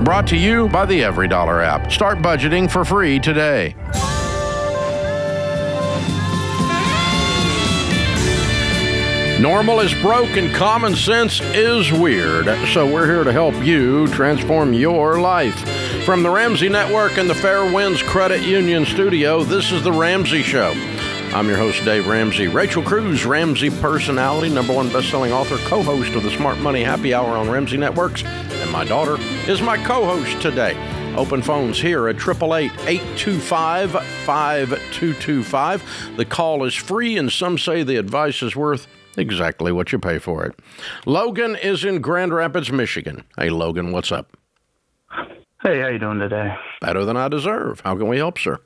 Brought to you by the EveryDollar app. Start budgeting for free today. Normal is broke and common sense is weird. So we're here to help you transform your life. From the Ramsey Network and the Fairwinds Credit Union studio, this is the Ramsey Show. I'm your host, Dave Ramsey. Rachel Cruze, Ramsey personality, #1 best-selling author, co-host of the Smart Money Happy Hour on Ramsey Networks, and my daughter is my co-host today. Open phones here at 888-825-5225. The call is free, and some say the advice is worth exactly what you pay for it. Logan is in Grand Rapids, Michigan. Hey, Logan, what's up? Hey, how you doing today? Better than I deserve. How can we help, sir?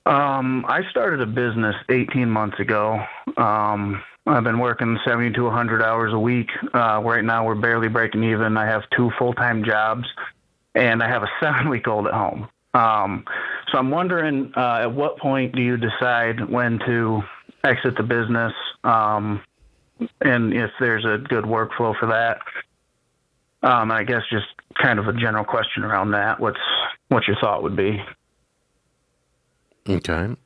I started a business 18 months ago. I've been working 70 to 100 hours a week. Right now, we're barely breaking even. I have 2 full-time jobs, and I have a 7-week-old at home. So I'm wondering, at what point do you decide when to exit the business, and if there's a good workflow for that? I guess just kind of a general question around that. What your thought would be? Okay.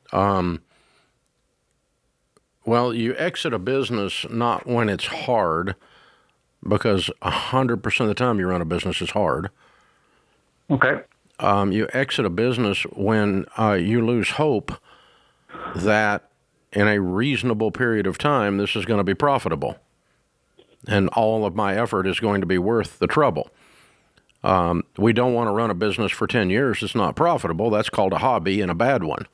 Well, you exit a business not when it's hard, because 100% of the time you run a business is hard. Okay. You exit a business when you lose hope that in a reasonable period of time, this is going to be profitable. And all of my effort is going to be worth the trouble. We don't want to run a business for 10 years that's not profitable. That's called a hobby and a bad one,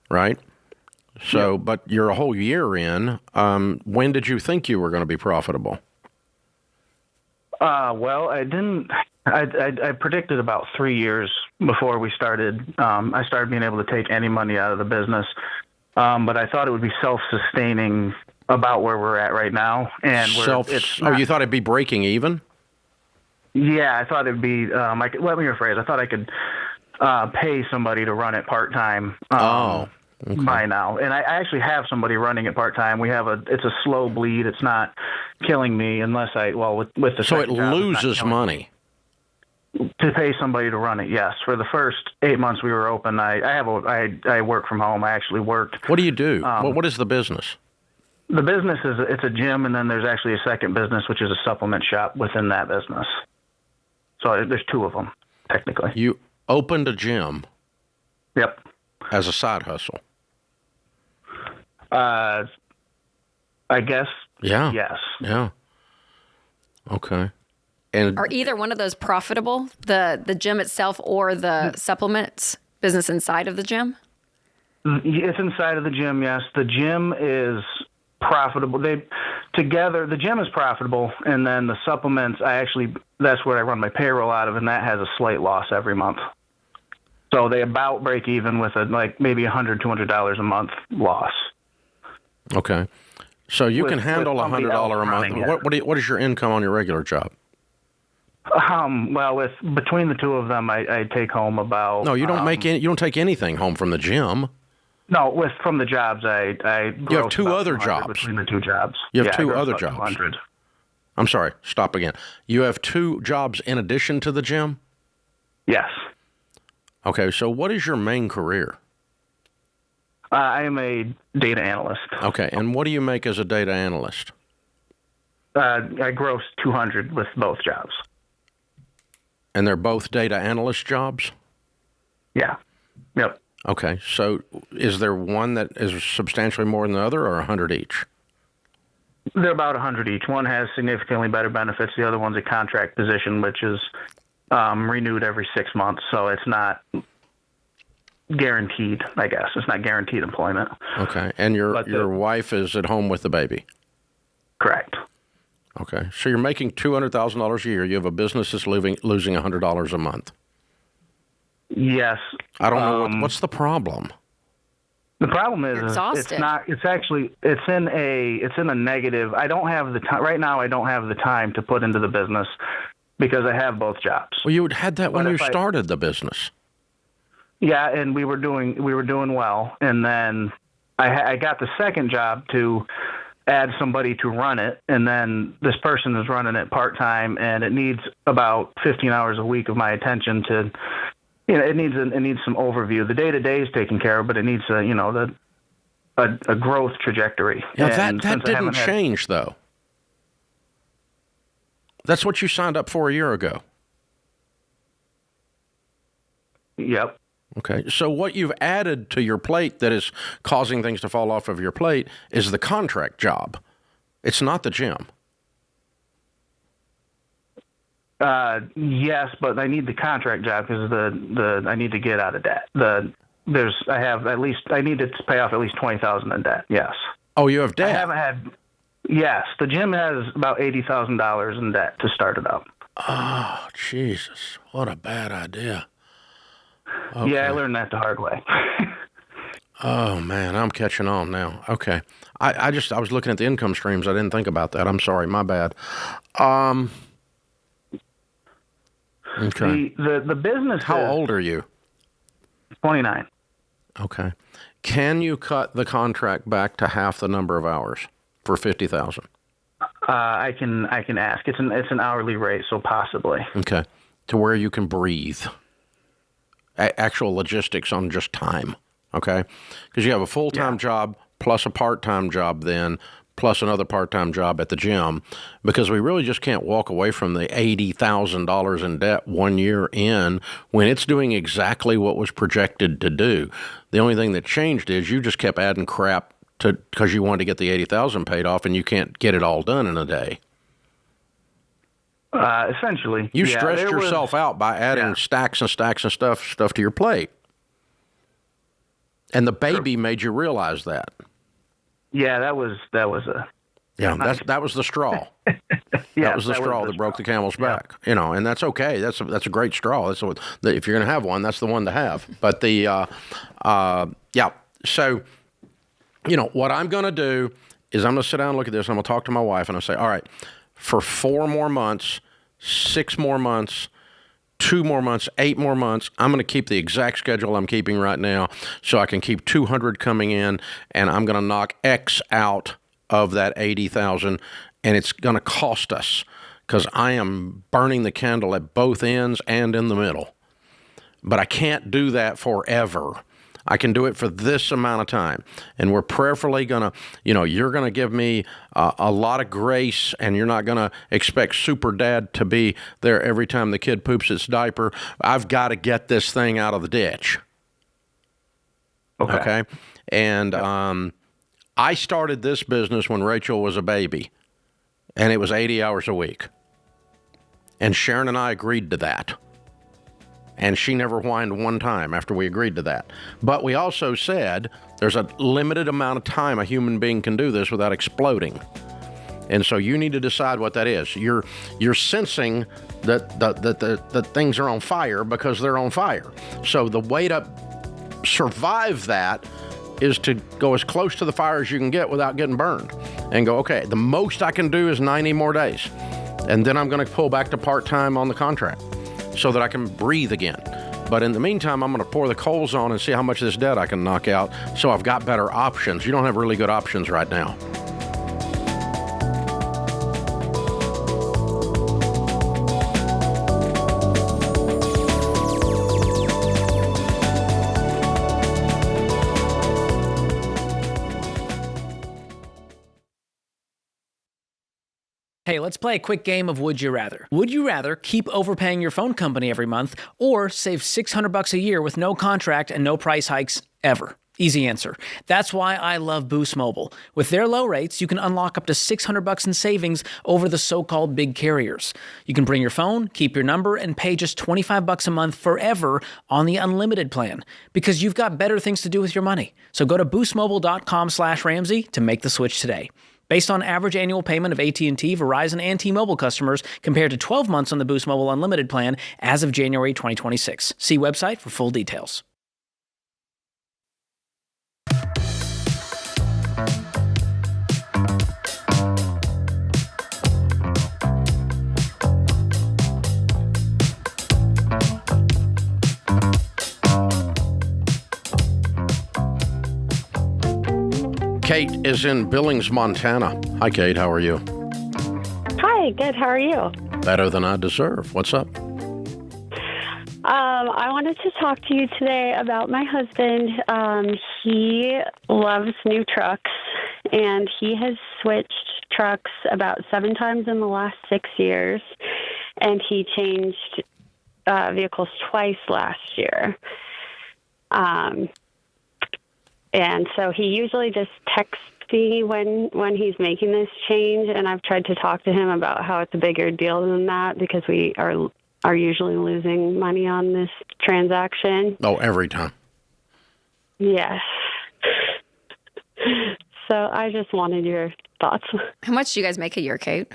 right? So, yeah. But you're a whole year in. When did you think you were going to be profitable? Well, I didn't. I predicted about 3 years before we started. I started being able to take any money out of the business, but I thought it would be self-sustaining about where we're at right now. And you thought it'd be breaking even? Yeah, I thought it'd be. Let me rephrase. I thought I could pay somebody to run it part time. Okay. By now, and I actually have somebody running it part time. It's a slow bleed. It's not killing me unless with the. So it loses money. To pay somebody to run it, yes. For the first 8 months we were open, I work from home. I actually worked. What do you do? What is the business? The business it's a gym, and then there's actually a second business, which is a supplement shop within that business. So there's 2 of them, technically. You opened a gym. Yep. As a side hustle. I guess. Yeah. Yes. Yeah. Okay. And are either one of those profitable, the gym itself or the supplements business inside of the gym? It's inside of the gym, yes. The gym is profitable. The gym is profitable, and then the supplements, that's where I run my payroll out of, and that has a slight loss every month. So they about break even with maybe $100, $200 a month loss. Okay. So you can handle $100 a month. What is your income on your regular job? Between the 2 of them, I take home about. No, you don't you don't take anything home from the gym. No, from the jobs, I you have 2 other jobs between the 2 jobs. You have 2 other jobs. 200. I'm sorry. Stop again. You have 2 jobs in addition to the gym? Yes. Okay. So what is your main career? I am a data analyst. Okay. And what do you make as a data analyst? I gross $200 with both jobs. And they're both data analyst jobs? Yeah. Yep. Okay. So is there one that is substantially more than the other, or 100 each? They're about 100 each. One has significantly better benefits. The other one's a contract position, which is renewed every 6 months. So it's not guaranteed, I guess. It's not guaranteed employment. Okay. And your wife is at home with the baby? Correct. Okay. So you're making $200,000 a year. You have a business that's losing $100 a month. Yes. I don't know. What's the problem? The problem is it's not. It's actually it's in a negative. I don't have the time right now. I don't have the time to put into the business because I have both jobs. Well, you had that when you started the business. Yeah, and we were doing well, and then I got the second job to add somebody to run it, and then this person is running it part-time, and it needs about 15 hours a week of my attention to, it needs some overview. The day-to-day is taken care of, but it needs a growth trajectory. Yeah, that didn't change, though. That's what you signed up for a year ago. Yep. Okay, so what you've added to your plate that is causing things to fall off of your plate is the contract job. It's not the gym. Yes, but I need the contract job because I need to get out of debt. I need to pay off at least $20,000 in debt. Yes. Oh, you have debt. I haven't had. Yes, the gym has about $80,000 in debt to start it up. Oh, Jesus! What a bad idea. Okay. Yeah, I learned that the hard way. Oh man, I'm catching on now. Okay, I was looking at the income streams. I didn't think about that. I'm sorry, my bad. Okay. The business. How old are you? 29. Okay. Can you cut the contract back to half the number of hours for $50,000? I can ask. It's an hourly rate, so possibly. Okay. To where you can breathe. Actual logistics on just time. Okay. Because you have a full-time job plus a part-time job then, plus another part-time job at the gym, because we really just can't walk away from the $80,000 in debt 1 year in when it's doing exactly what was projected to do. The only thing that changed is you just kept adding crap because you wanted to get the $80,000 paid off, and you can't get it all done in a day. Essentially. You stressed yourself out by adding stacks and stacks and stuff to your plate. And the baby made you realize that. Yeah, that was a. Yeah, that was the straw. That was the straw that broke the camel's back. And that's okay. That's a great straw. If you're going to have one, that's the one to have. But So, what I'm going to do is I'm going to sit down and look at this. And I'm going to talk to my wife and I'll say, all right, for 4 more months, 6 more months, 2 more months, 8 more months, I'm going to keep the exact schedule I'm keeping right now so I can keep 200 coming in, and I'm going to knock X out of that 80,000, and it's going to cost us because I am burning the candle at both ends and in the middle. But I can't do that forever. I can do it for this amount of time. And we're prayerfully going to, you're going to give me a lot of grace, and you're not going to expect super dad to be there every time the kid poops its diaper. I've got to get this thing out of the ditch. Okay? And I started this business when Rachel was a baby, and it was 80 hours a week. And Sharon and I agreed to that. And she never whined one time after we agreed to that. But we also said there's a limited amount of time a human being can do this without exploding. And so you need to decide what that is. You're sensing that things are on fire because they're on fire. So the way to survive that is to go as close to the fire as you can get without getting burned. And go, okay, the most I can do is 90 more days. And then I'm going to pull back to part-time on the contract, so that I can breathe again. But in the meantime, I'm going to pour the coals on and see how much of this debt I can knock out, so I've got better options. You don't have really good options right now. Hey, let's play a quick game of Would You Rather. Would you rather keep overpaying your phone company every month or save $600 a year with no contract and no price hikes ever? Easy answer. That's why I love Boost Mobile. With their low rates, you can unlock up to $600 in savings over the so-called big carriers. You can bring your phone, keep your number, and pay just $25 a month forever on the unlimited plan because you've got better things to do with your money. So go to boostmobile.com/Ramsey to make the switch today. Based on average annual payment of AT&T, Verizon, and T-Mobile customers compared to 12 months on the Boost Mobile Unlimited plan as of January 2026. See website for full details. Kate is in Billings, Montana. Hi, Kate. How are you? Hi, good. How are you? Better than I deserve. What's up? I wanted to talk to you today about my husband. He loves new trucks, and he has switched trucks about 7 times in the last 6 years, and he changed vehicles twice last year. And so he usually just texts me when he's making this change, and I've tried to talk to him about how it's a bigger deal than that because we are usually losing money on this transaction. Oh, every time. Yes. So I just wanted your thoughts. How much do you guys make a year, Kate?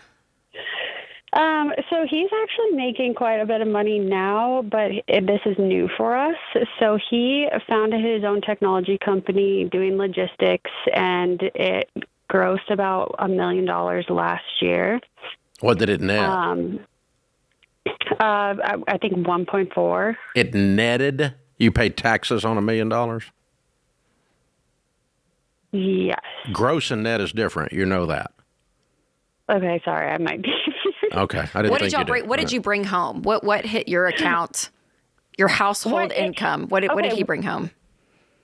So he's actually making quite a bit of money now, but this is new for us. So he founded his own technology company doing logistics, and it grossed about $1 million last year. What did it net? I think 1.4. It netted? You paid taxes on $1 million? Yes. Gross and net is different. You know that. Okay, sorry, I might be. Okay, I didn't think you did. What did you bring home? What hit your account? Your household income. What did he bring home?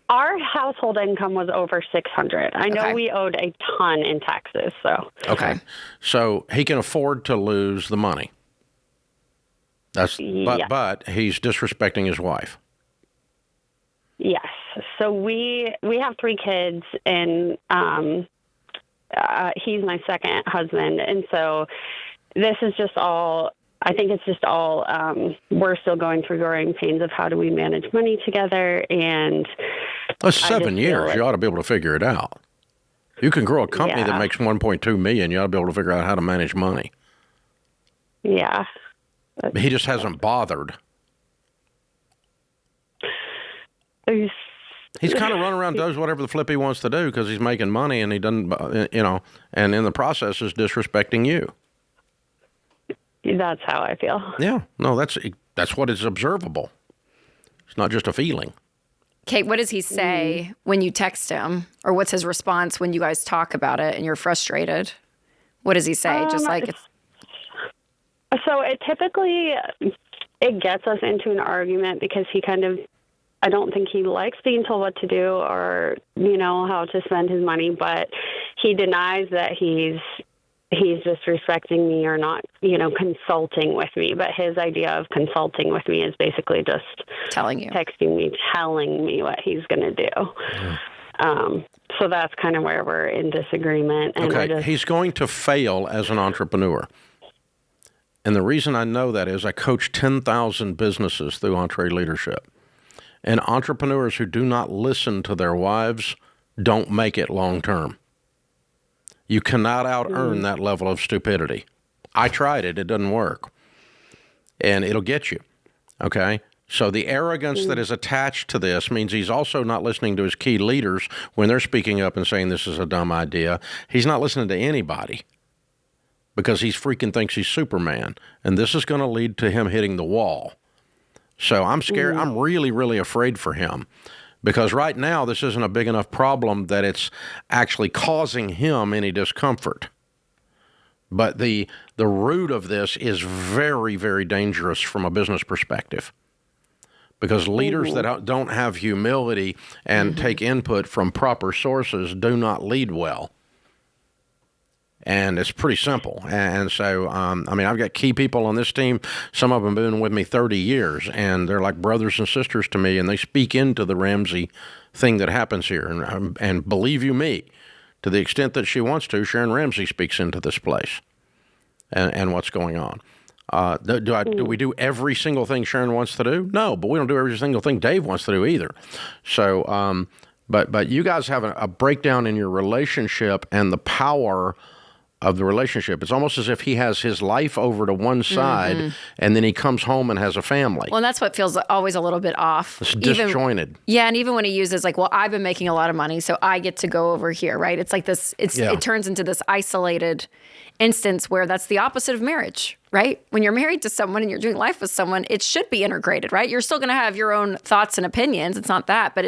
Our household income was over $600. I know we owed a ton in taxes, so. Okay. So he can afford to lose the money. But he's disrespecting his wife. Yes. So we have 3 kids, and he's my second husband, and so this is just all. I think it's just all. We're still going through growing pains of how do we manage money together, and that's 7 years. You ought to be able to figure it out. You can grow a company that makes $1.2 million. You ought to be able to figure out how to manage money. Yeah. He just hasn't bothered. He's kind of running around, does whatever the flip he wants to do because he's making money, and he doesn't, and in the process is disrespecting you. That's how I feel. Yeah. No, that's what is observable. It's not just a feeling. Kate, what does he say when you text him, or what's his response when you guys talk about it and you're frustrated? What does he say? Just like it's. So it typically gets us into an argument because he I don't think he likes being told what to do or, how to spend his money, but he denies that he's disrespecting me or not, consulting with me. But his idea of consulting with me is basically just texting me, telling me what he's going to do. Yeah. So that's kind of where we're in disagreement. And he's going to fail as an entrepreneur. And the reason I know that is I coach 10,000 businesses through EntreLeadership. And entrepreneurs who do not listen to their wives don't make it long term. You cannot out-earn that level of stupidity. I tried it. It doesn't work. And it'll get you. Okay? So the arrogance that is attached to this means he's also not listening to his key leaders when they're speaking up and saying this is a dumb idea. He's not listening to anybody because he freaking thinks he's Superman. And this is going to lead to him hitting the wall. So I'm scared. I'm really, really afraid for him because right now this isn't a big enough problem that it's actually causing him any discomfort. But the root of this is very, very dangerous from a business perspective because leaders that don't have humility and take input from proper sources do not lead well. And it's pretty simple. And so, I've got key people on this team. Some of them have been with me 30 years, and they're like brothers and sisters to me, and they speak into the Ramsey thing that happens here. And believe you me, to the extent that she wants to, Sharon Ramsey speaks into this place and what's going on. Do we do every single thing Sharon wants to do? No, but we don't do every single thing Dave wants to do either. So, but you guys have a breakdown in your relationship and the power of the relationship. It's almost as if he has his life over to one side and then he comes home and has a family. Well, and that's what feels always a little bit off. It's disjointed. And even when he uses I've been making a lot of money, so I get to go over here, right? It's like this, it turns into this isolated instance where that's the opposite of marriage, right? When you're married to someone and you're doing life with someone, it should be integrated, right? You're still going to have your own thoughts and opinions. It's not that, but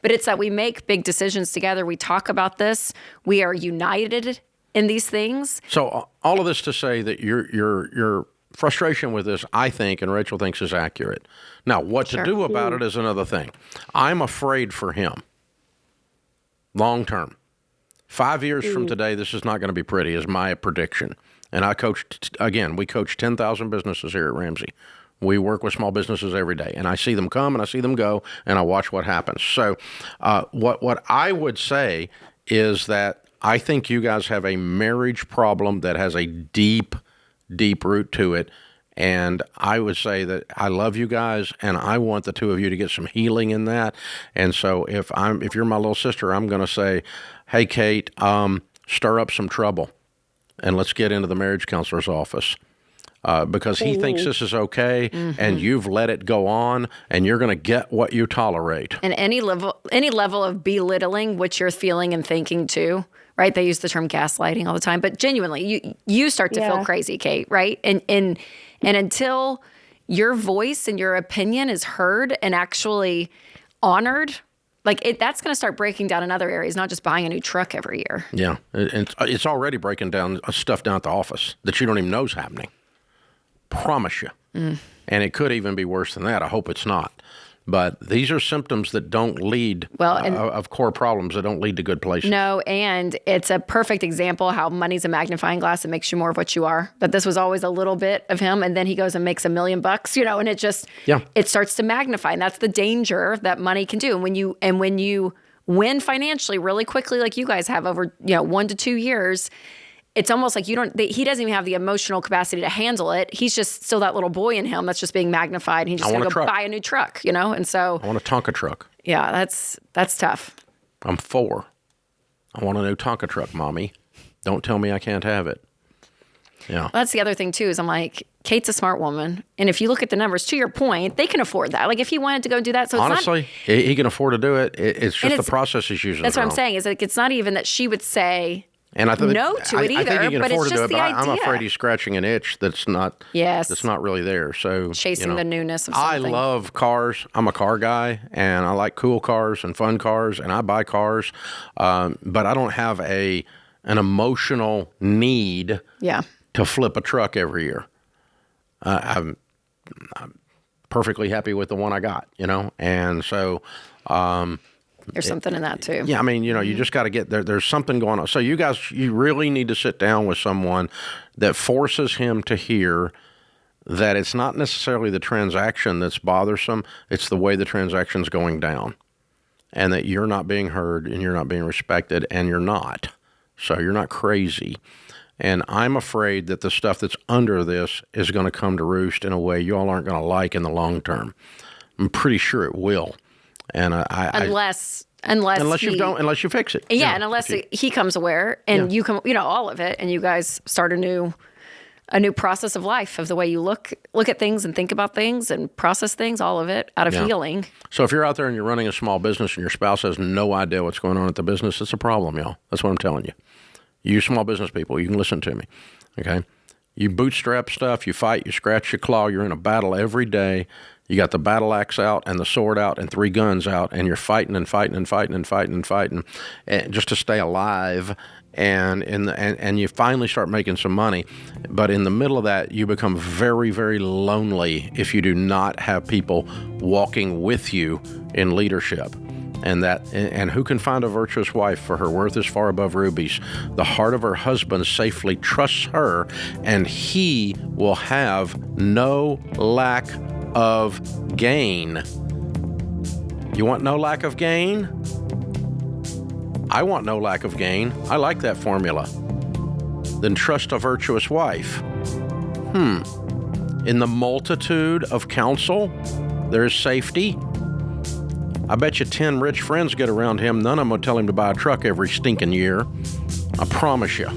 it's that we make big decisions together. We talk about this. We are united in these things. So all of this to say that your frustration with this, I think, and Rachel thinks is accurate. Now, what to do about it is another thing. I'm afraid for him, long term. 5 years from today, this is not going to be pretty, is my prediction. And we coach 10,000 businesses here at Ramsey. We work with small businesses every day, and I see them come and I see them go, and I watch what happens. So what I would say is that I think you guys have a marriage problem that has a deep, deep root to it. And I would say that I love you guys, and I want the two of you to get some healing in that. And so if you're my little sister, I'm going to say, hey, Kate, stir up some trouble, and let's get into the marriage counselor's office. Because he thinks this is okay, and you've let it go on, and you're going to get what you tolerate. And any level of belittling what you're feeling and thinking too, right? They use the term gaslighting all the time, but genuinely, you start to feel crazy, Kate, right? And until your voice and your opinion is heard and actually honored, that's going to start breaking down in other areas, not just buying a new truck every year. Yeah, it's already breaking down stuff down at the office that you don't even know is happening. Promise you. And it could even be worse than that. I hope it's not. But these are symptoms that don't lead of core problems that don't lead to good places. No, and it's a perfect example how money's a magnifying glass. It makes you more of what you are. That this was always a little bit of him, and then he goes and makes $1 million, and it just it starts to magnify. And that's the danger that money can do. And when you win financially really quickly, like you guys have over 1 to 2 years, it's almost like he doesn't even have the emotional capacity to handle it. He's just still that little boy in him that's just being magnified. And he's just going to go buy a new truck, And so I want a Tonka truck. Yeah, that's tough. I'm 4. I want a new Tonka truck, Mommy. Don't tell me I can't have it. Yeah. Well, that's the other thing too, is I'm like, Kate's a smart woman. And if you look at the numbers, to your point, they can afford that. Like if he wanted to go do that. So honestly, he can afford to do it. It's just the process is usually. That's what I'm saying, is like, it's not even that she would say, and I think no to it either, I think he can afford to do it, but I'm afraid he's scratching an itch that's not really there. So chasing the newness of something. I love cars. I'm a car guy, and I like cool cars and fun cars, and I buy cars, but I don't have an emotional need to flip a truck every year. I'm perfectly happy with the one I got, and so. There's something in that too. Yeah, I mean, you just got to get there. There's something going on. So you guys, you really need to sit down with someone that forces him to hear that it's not necessarily the transaction that's bothersome. It's the way the transaction's going down, and that you're not being heard and you're not being respected, and you're not. So you're not crazy. And I'm afraid that the stuff that's under this is going to come to roost in a way you all aren't going to like in the long term. I'm pretty sure it will. And unless you fix it. Yeah, and unless he comes aware and you come, all of it, and you guys start a new process of life, of the way you look at things and think about things and process things, all of it out of healing. So if you're out there and you're running a small business and your spouse has no idea what's going on at the business, it's a problem, y'all. That's what I'm telling you. You small business people, you can listen to me, okay? You bootstrap stuff, you fight, you scratch, you claw, you're in a battle every day. You got the battle axe out and the sword out and 3 guns out, and you're fighting and fighting and fighting and fighting and fighting, just to stay alive. And you finally start making some money. But in the middle of that, you become very, very lonely if you do not have people walking with you in leadership. And who can find a virtuous wife, for her worth is far above rubies? The heart of her husband safely trusts her, and he will have no lack of gain. You want no lack of gain? I want no lack of gain. I like that formula. Then trust a virtuous wife. In the multitude of counsel, there is safety. I bet you 10 rich friends get around him. None of them will tell him to buy a truck every stinking year. I promise you.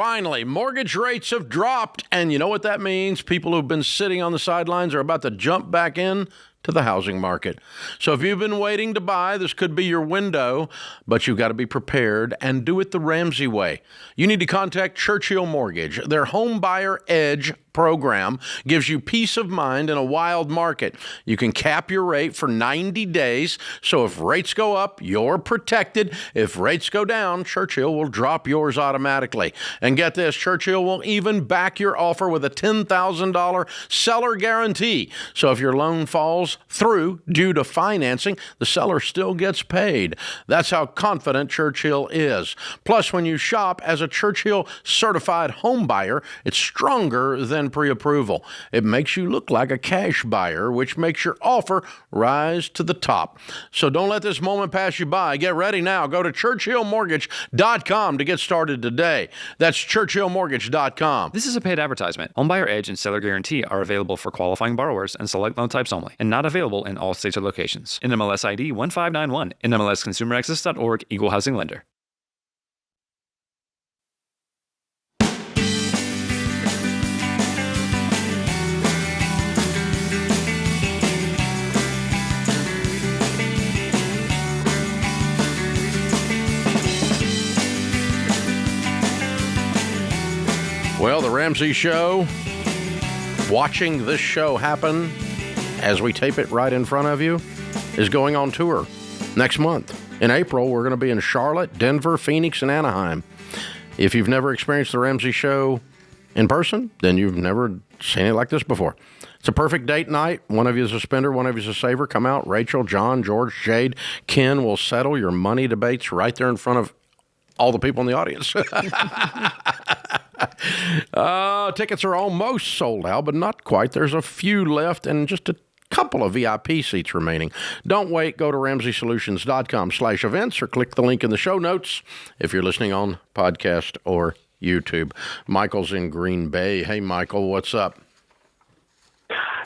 Finally, mortgage rates have dropped, and you know what that means? People who've been sitting on the sidelines are about to jump back in to the housing market. So if you've been waiting to buy, this could be your window, but you've got to be prepared and do it the Ramsey way. You need to contact Churchill Mortgage. Their Home Buyer Edge program gives you peace of mind in a wild market. You can cap your rate for 90 days, so if rates go up, you're protected. If rates go down, Churchill will drop yours automatically. And get this, Churchill will even back your offer with a $10,000 seller guarantee. So if your loan falls through due to financing, the seller still gets paid. That's how confident Churchill is. Plus, when you shop as a Churchill certified home buyer, it's stronger than pre-approval. It makes you look like a cash buyer, which makes your offer rise to the top. So don't let this moment pass you by. Get ready now. Go to churchillmortgage.com to get started today. That's churchillmortgage.com. This is a paid advertisement. Homebuyer Edge and Seller Guarantee are available for qualifying borrowers and select loan types only, and not available in all states or locations. NMLS ID 1591. NMLSConsumerAccess.org. Equal Housing Lender. Well, the Ramsey Show, watching this show happen as we tape it right in front of you, is going on tour next month. In April, we're going to be in Charlotte, Denver, Phoenix, and Anaheim. If you've never experienced the Ramsey Show in person, then you've never seen it like this before. It's a perfect date night. One of you is a spender, one of you is a saver. Come out. Rachel, John, George, Jade, Ken will settle your money debates right there in front of all the people in the audience. Tickets are almost sold out, but not quite. There's a few left and just a couple of VIP seats remaining. Don't wait. Go to RamseySolutions.com/events or click the link in the show notes if you're listening on podcast or YouTube. Michael's in Green Bay. Hey, Michael, what's up?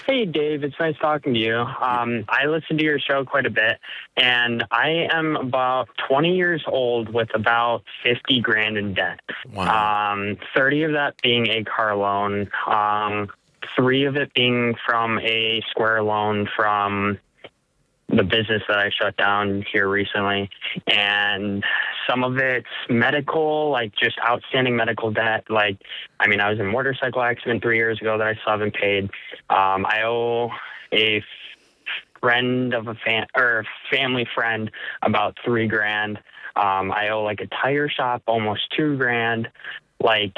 Hey, Dave. It's nice talking to you. I listen to your show quite a bit, and I am about 20 years old with about 50 grand in debt. Wow. 30 of that being a car loan, 3 of it being from a Square loan from the business that I shut down here recently, and some of it's medical, like just outstanding medical debt. Like, I mean, I was in a motorcycle accident 3 years ago that I still haven't paid. I owe a friend of a family friend about 3 grand. I owe like a tire shop almost 2 grand. Like,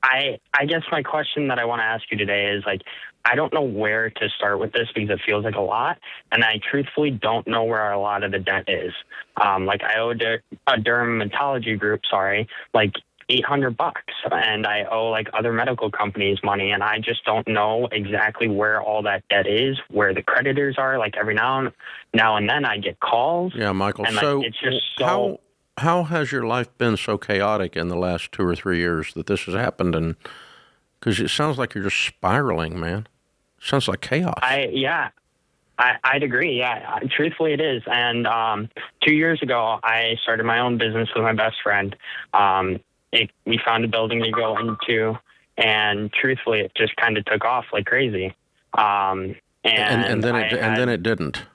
I guess my question that I want to ask you today is, like, I don't know where to start with this because it feels like a lot, and I truthfully don't know where a lot of the debt is. Like, I owe a dermatology group, like $800, and I owe like other medical companies money, and I just don't know exactly where all that debt is, where the creditors are. Like, every now and then I get calls. Yeah, Michael. And, so like, it's just so. How has your life been so chaotic in the last 2 or 3 years that this has happened? And because it sounds like you're just spiraling, man. It sounds like chaos. I'd agree. Yeah, truthfully, it is. And 2 years ago, I started my own business with my best friend. We found a building to go into, and truthfully, it just kind of took off like crazy. And then it didn't.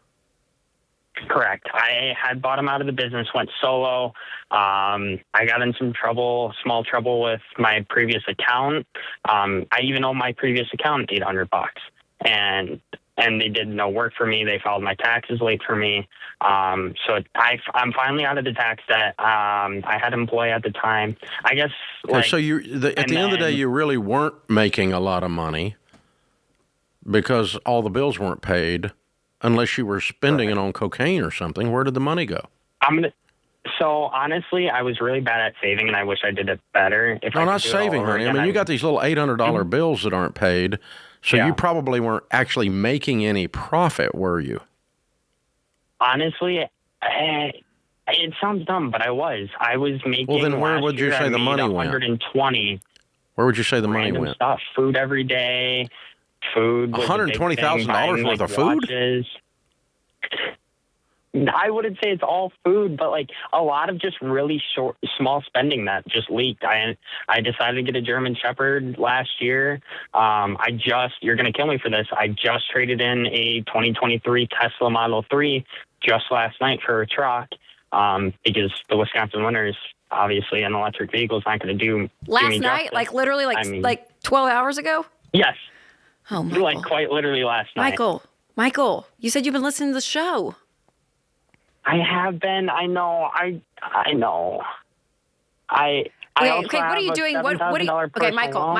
Correct. I had bought him out of the business, went solo. I got in some small trouble with my previous accountant. I even owe my previous accountant $800, and they did no work for me. They filed my taxes late for me. So I'm finally out of the tax debt. I had an employee at the time. I guess. Like, so at the end of the day, you really weren't making a lot of money because all the bills weren't paid. Unless you were spending it on cocaine or something. Where did the money go? So honestly, I was really bad at saving, and I wish I did it better. No, not saving, honey. I mean, you got these little $800 bills that aren't paid, so you probably weren't actually making any profit, were you? Honestly, it sounds dumb, but I was. I was making. Well, then where would you say the money went? 120. Where would you say the money went? Stuff, food every day. Food. $120,000 worth of food? I wouldn't say it's all food, but like a lot of just really small spending that just leaked. I decided to get a German Shepherd last year. You're going to kill me for this. I just traded in a 2023 Tesla Model 3 just last night for a truck because the Wisconsin winters, obviously, an electric vehicle is not going to do last me night, justice. like literally, like 12 hours ago. Yes. Oh, Michael. Like quite literally last night. Michael, you said you've been listening to the show. I have been. I know. I know. Okay, what are you doing? What are you? Okay, Michael,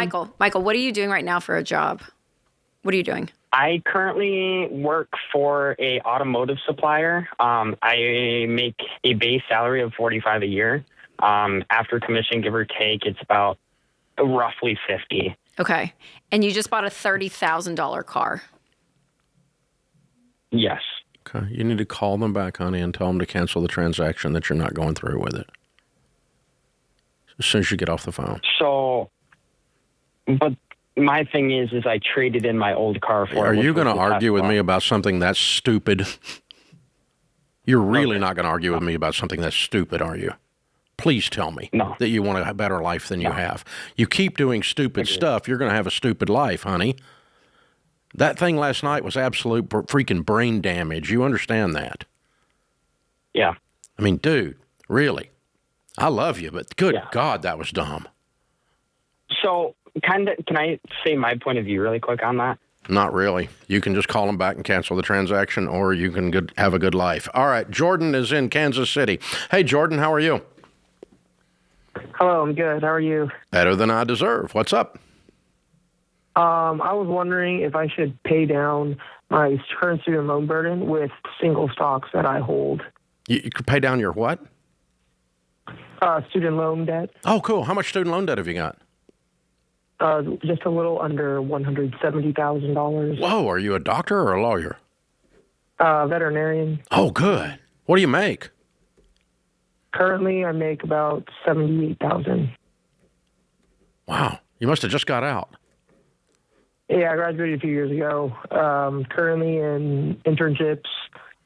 what are you doing right now for a job? What are you doing? I currently work for a automotive supplier. I make a base salary of $45 a year. After commission, give or take, it's about roughly $50. Okay, and you just bought a $30,000 car. Yes. Okay, you need to call them back, honey, and tell them to cancel the transaction, that you're not going through with it as soon as you get off the phone. So, but my thing is I traded in my old car for. Are you going to argue with me about something that's stupid? You're really not going to argue with me about something that's stupid, are you? Please tell me that you want a better life than you have. You keep doing stupid stuff, you're going to have a stupid life, honey. That thing last night was absolute freaking brain damage. You understand that? Yeah. I mean, dude, really. I love you, but good God, that was dumb. So, can I say my point of view really quick on that? Not really. You can just call them back and cancel the transaction, or you can have a good life. All right, Jordan is in Kansas City. Hey, Jordan, how are you? Hello, I'm good. How are you? Better than I deserve. What's up? I was wondering if I should pay down my current student loan burden with single stocks that I hold. You could pay down your what? Student loan debt. Oh, cool. How much student loan debt have you got? Just a little under $170,000. Whoa, are you a doctor or a lawyer? Veterinarian. Oh, good. What do you make? Currently, I make about $78,000. Wow, you must have just got out. Yeah, I graduated a few years ago. Currently in internships.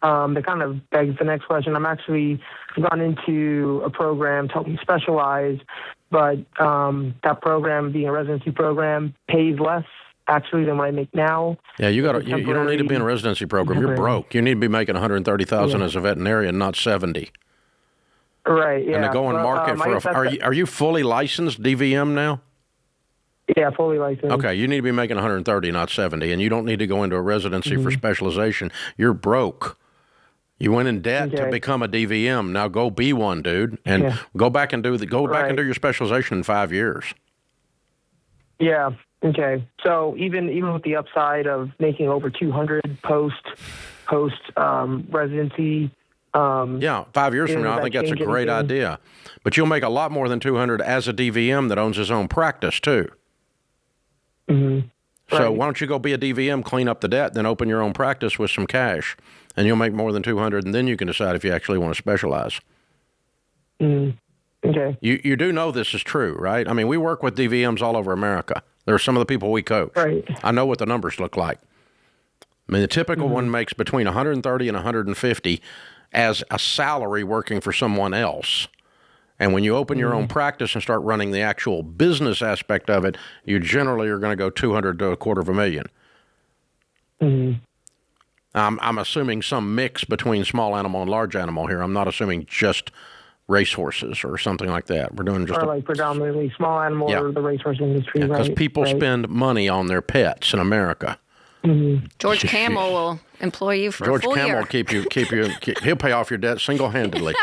That kind of begs the next question. I've gone into a program to help me specialize, but that program, being a residency program, pays less actually than what I make now. Yeah, you don't need to be in a residency program. You're broke. You need to be making $130,000 as a veterinarian, not $70,000. Right. Yeah. And to go and market are you fully licensed DVM now? Yeah, fully licensed. Okay, you need to be making $130,000, not $70,000, and you don't need to go into a residency for specialization. You're broke. You went in debt to become a DVM. Now go be one, dude, and go back and do your specialization in 5 years. Yeah. Okay. So even with the upside of making over 200 post residency. 5 years from now, I think that's a great idea. But you'll make a lot more than 200 as a DVM that owns his own practice too. Mm-hmm. So why don't you go be a DVM, clean up the debt, then open your own practice with some cash, and you'll make more than 200, and then you can decide if you actually want to specialize. Mm-hmm. Okay. You do know this is true, right? I mean, we work with DVMs all over America. There are some of the people we coach. Right. I know what the numbers look like. I mean, the typical one makes between 130 and 150 as a salary working for someone else. And when you open your own practice and start running the actual business aspect of it, you generally are going to go 200 to $250,000. Mm-hmm. I'm assuming some mix between small animal and large animal here. I'm not assuming just racehorses or something like that. We're doing just predominantly small animal or the racehorse industry, right? Because people spend money on their pets in America. Mm-hmm. George Camel will employ you for a full year. George Camel will keep you. He'll pay off your debt single-handedly.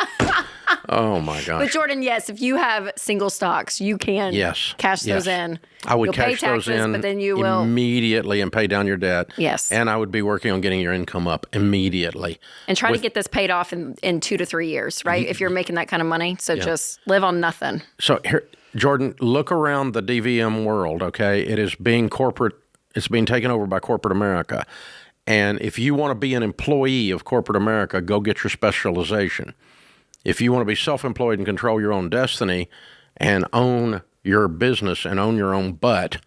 Oh my gosh! But Jordan, yes, if you have single stocks, you can cash those in. I would You'll cash pay taxes, those in but then you will immediately and pay down your debt. Yes, and I would be working on getting your income up immediately and try to get this paid off in 2 to 3 years, right? If you're making that kind of money, so just live on nothing. So here, Jordan, look around the DVM world. Okay, it is being corporate. It's being taken over by corporate America. And if you want to be an employee of corporate America, go get your specialization. If you want to be self-employed and control your own destiny and own your business and own your own butt,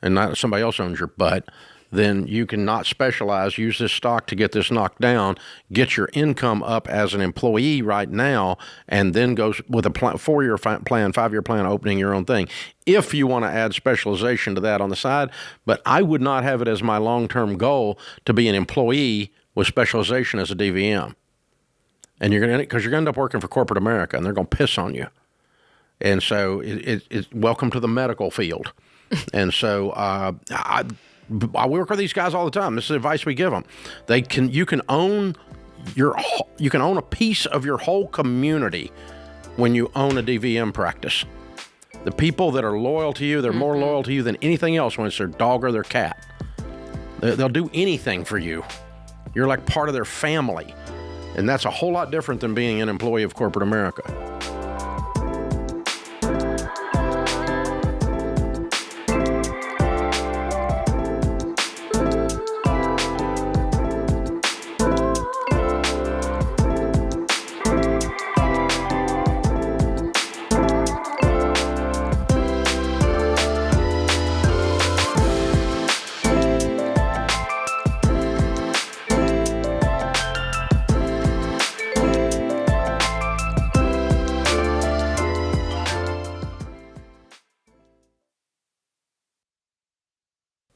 and not somebody else owns your butt, then you can not specialize, use this stock to get this knocked down, get your income up as an employee right now, and then go with a 4-year plan, 5-year plan, opening your own thing. If you want to add specialization to that on the side, but I would not have it as my long-term goal to be an employee with specialization as a DVM. And you're going to, because you're going to end up working for corporate America, and they're going to piss on you. And so it's welcome to the medical field. And so I work with these guys all the time. This is the advice we give them. You can own a piece of your whole community when you own a DVM practice. The people that are loyal to you, they're more loyal to you than anything else when it's their dog or their cat. They'll do anything for you. You're like part of their family. And that's a whole lot different than being an employee of corporate America.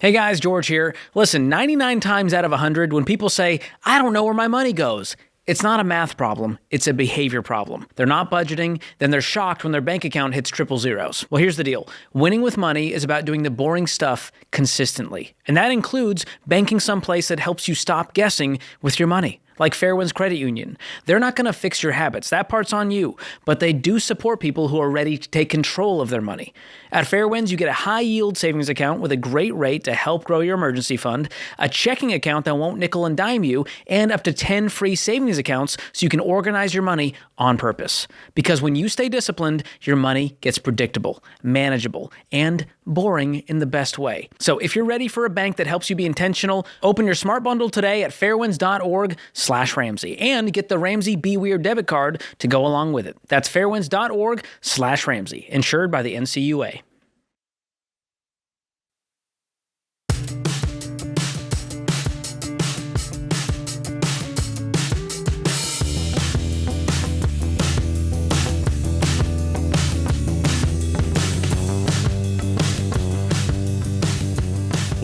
Hey guys, George here. Listen, 99 times out of 100, when people say, I don't know where my money goes, it's not a math problem, it's a behavior problem. They're not budgeting, then they're shocked when their bank account hits triple zeros. Well, here's the deal. Winning with money is about doing the boring stuff consistently. And that includes banking someplace that helps you stop guessing with your money. Like Fairwinds Credit Union. They're not going to fix your habits. That part's on you. But they do support people who are ready to take control of their money. At Fairwinds, you get a high-yield savings account with a great rate to help grow your emergency fund, a checking account that won't nickel and dime you, and up to 10 free savings accounts so you can organize your money on purpose. Because when you stay disciplined, your money gets predictable, manageable, and boring in the best way. So if you're ready for a bank that helps you be intentional, open your smart bundle today at fairwinds.org/Ramsey and get the Ramsey Be Weird debit card to go along with it. That's fairwinds.org/Ramsey, insured by the NCUA.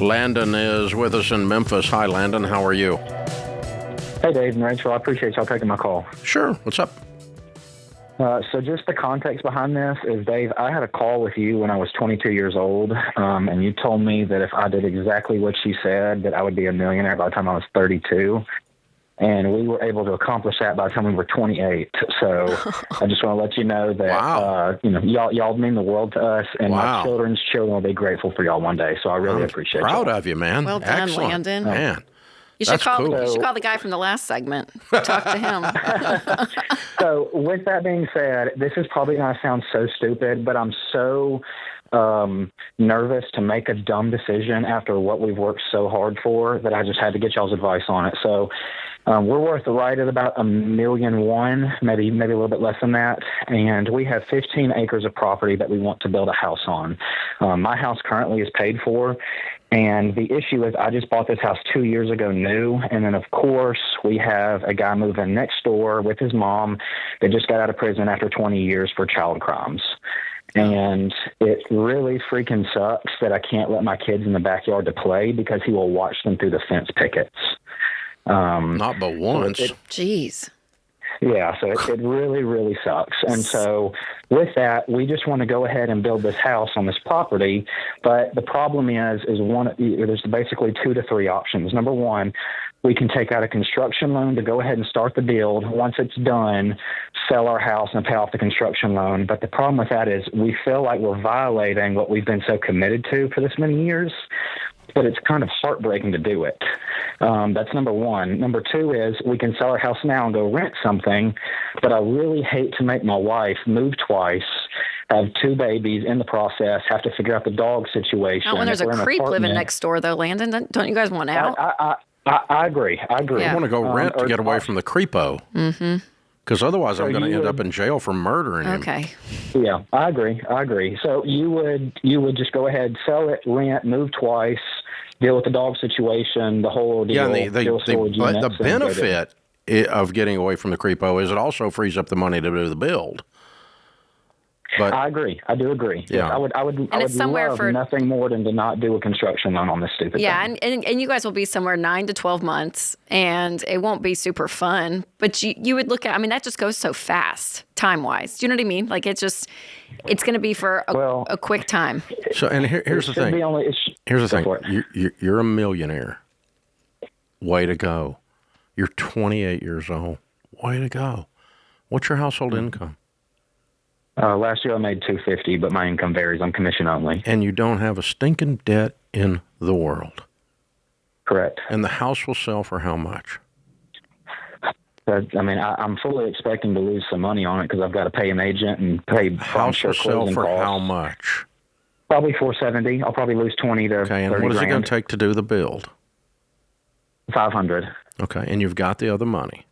Landon is with us in Memphis. Hi, Landon. How are you? Hey, Dave and Rachel. I appreciate y'all taking my call. Sure. What's up? So just the context behind this is, Dave, I had a call with you when I was 22 years old, and you told me that if I did exactly what you said, that I would be a millionaire by the time I was 32. And we were able to accomplish that by the time we were 28. So I just want to let you know that, wow. Y'all mean the world to us, and wow. my children's children will be grateful for y'all one day. So I really appreciate it. Proud of you, man. Well done, excellent. Landon. Man. You should call cool. you should call the guy from the last segment. Talk to him. So with that being said, this is probably going to sound so stupid, but I'm so nervous to make a dumb decision after what we've worked so hard for that I just had to get y'all's advice on it. So we're worth right at about $1.1 million, maybe a little bit less than that. And we have 15 acres of property that we want to build a house on. My house currently is paid for. And the issue is I just bought this house 2 years ago new. And then, of course, we have a guy moving next door with his mom that just got out of prison after 20 years for child crimes. And it really freaking sucks that I can't let my kids in the backyard to play because he will watch them through the fence pickets. Not but once. Jeez. Yeah, so it really, really sucks. And so with that, we just want to go ahead and build this house on this property. But the problem is there's basically 2 to 3 options. Number one, we can take out a construction loan to go ahead and start the build. Once it's done, sell our house and pay off the construction loan. But the problem with that is we feel like we're violating what we've been so committed to for this many years. But it's kind of heartbreaking to do it. That's number one. Number two is we can sell our house now and go rent something, but I really hate to make my wife move twice, have 2 babies in the process, have to figure out the dog situation. Not when there's a creep living next door, though, Landon. Don't you guys want out? I agree. You want to go rent to get away from the creepo. Mm-hmm. Because otherwise I'm going to end up in jail for murdering him. Okay. Yeah, I agree. So you would just go ahead, sell it, rent, move twice, deal with the dog situation, the whole deal. Yeah, and the benefit of getting away from the creepo is it also frees up the money to do the build. But I agree. I do agree. Yeah. Yes, I would love nothing more than to not do a construction loan on this stupid thing. Yeah, and you guys will be somewhere 9 to 12 months, and it won't be super fun. But you would look at, I mean, that just goes so fast, time-wise. Do you know what I mean? Like, it's going to be for a quick time. So, and here's the thing. Here's the thing. You're a millionaire. Way to go. You're 28 years old. Way to go. What's your household income? Last year I made $250, but my income varies. I'm commission only. And you don't have a stinking debt in the world. Correct. And the house will sell for how much? I'm fully expecting to lose some money on it because I've got to pay an agent and pay house will sell for costs. How much? Probably $470. I'll probably lose 20 to 30 Okay, and what is it going to take to do the build? $500. Okay, and you've got the other money.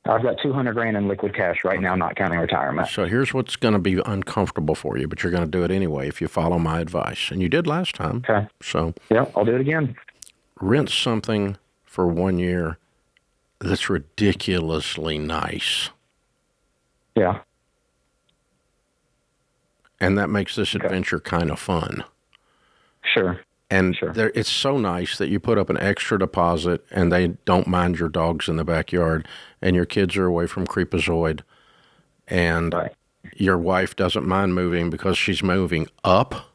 I've got $200,000 in liquid cash right now, not counting retirement. So here's what's going to be uncomfortable for you, but you're going to do it anyway if you follow my advice. And you did last time. Okay. So yeah, I'll do it again. Rent something for 1 year that's ridiculously nice. Yeah. And that makes this adventure kind of fun. Sure. And it's so nice that you put up an extra deposit and they don't mind your dogs in the backyard and your kids are away from creepazoid and your wife doesn't mind moving because she's moving up.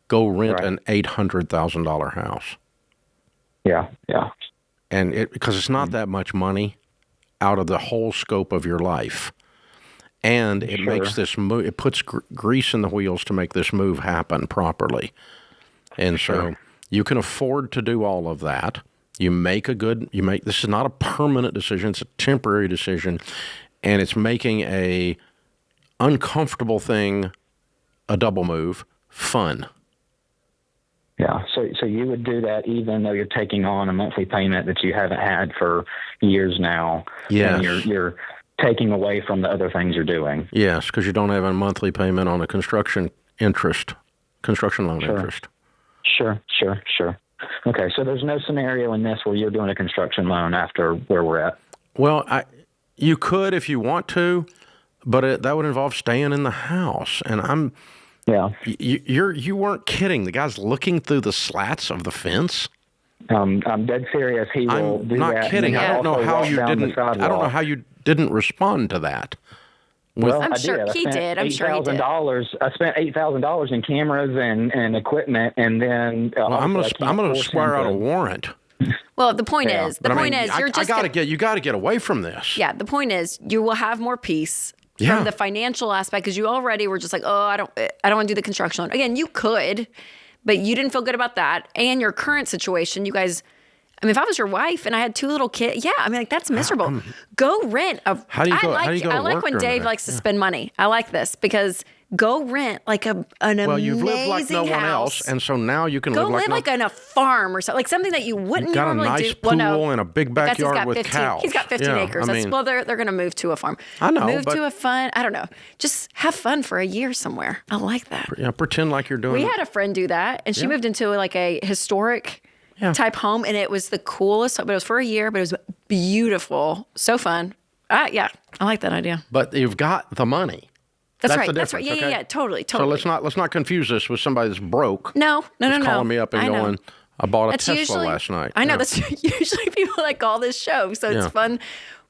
Go rent an $800,000 house. Yeah. And because it's not that much money out of the whole scope of your life. And it makes this move, it puts grease in the wheels to make this move happen properly. And so you can afford to do all of that. This is not a permanent decision. It's a temporary decision. And it's making a uncomfortable thing, a double move, fun. Yeah. So you would do that even though you're taking on a monthly payment that you haven't had for years now. Yes. And you're taking away from the other things you're doing. Yes, because you don't have a monthly payment on a construction loan interest. Sure. Okay, so there's no scenario in this where you're doing a construction loan after where we're at. Well, you could if you want to, but that would involve staying in the house. And you weren't kidding. The guy's looking through the slats of the fence. I'm dead serious. He will do that. I'm not kidding. I don't know how you didn't respond to that. I'm sure he did. I'm sure he did. I spent $8,000 in cameras and equipment, and then I'm going to swear out a warrant. Well, the point is, you got to get away from this. Yeah, the point is, you will have more peace from the financial aspect because you already were just like, oh, I don't want to do the construction loan. Again, you could, but you didn't feel good about that, and your current situation, you guys. I mean, if I was your wife and I had 2 little kids, that's miserable. Go rent a. How do you go? I like when Dave likes to spend money. I like this because go rent like an amazing house. Well, you've lived like no one else, and so now you can live like on a farm or something, like something that you wouldn't normally do. You've got a nice pool and a big backyard with cows. He's got 15 acres. They're going to move to a farm. I know. Move to a fun. I don't know. Just have fun for a year somewhere. I like that. Yeah, pretend like you're doing. We had a friend do that, and she moved into like a historic. Type home, and it was the coolest, but it was for a year, but it was beautiful, so fun. I like that idea. But you've got the money. That's right. That's right. Yeah, totally. So let's not confuse this with somebody that's broke. No. Calling me up and going, I bought a Tesla last night. I know that's usually people that call this show, so it's fun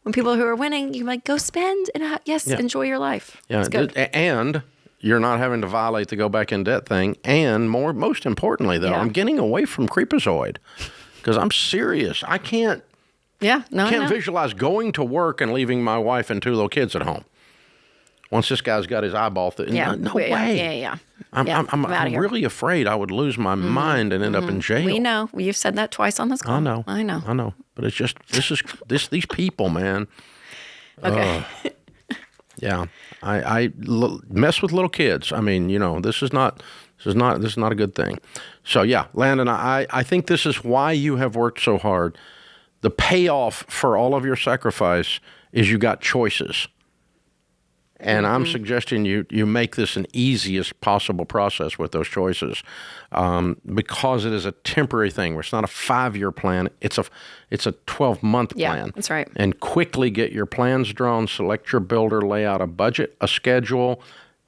when people who are winning. You go spend and enjoy your life. Yeah, it's good. And you're not having to violate the go back in debt thing. And most importantly, though, I'm getting away from creepazoid because I'm serious. I can't visualize going to work and leaving my wife and 2 little kids at home. Once this guy's got his eyeball through. No way. Yeah. I'm really afraid I would lose my mind and end up in jail. We know. You've said that twice on this call. I know. But it's just, these people, man. Okay. Yeah, I mess with little kids. I mean, this is not a good thing. So yeah, Landon, I think this is why you have worked so hard. The payoff for all of your sacrifice is you got choices. And I'm suggesting you make this an easiest possible process with those choices, because it is a temporary thing. It's not a 5-year plan. It's a 12-month plan. Yeah, that's right. And quickly get your plans drawn, select your builder, lay out a budget, a schedule,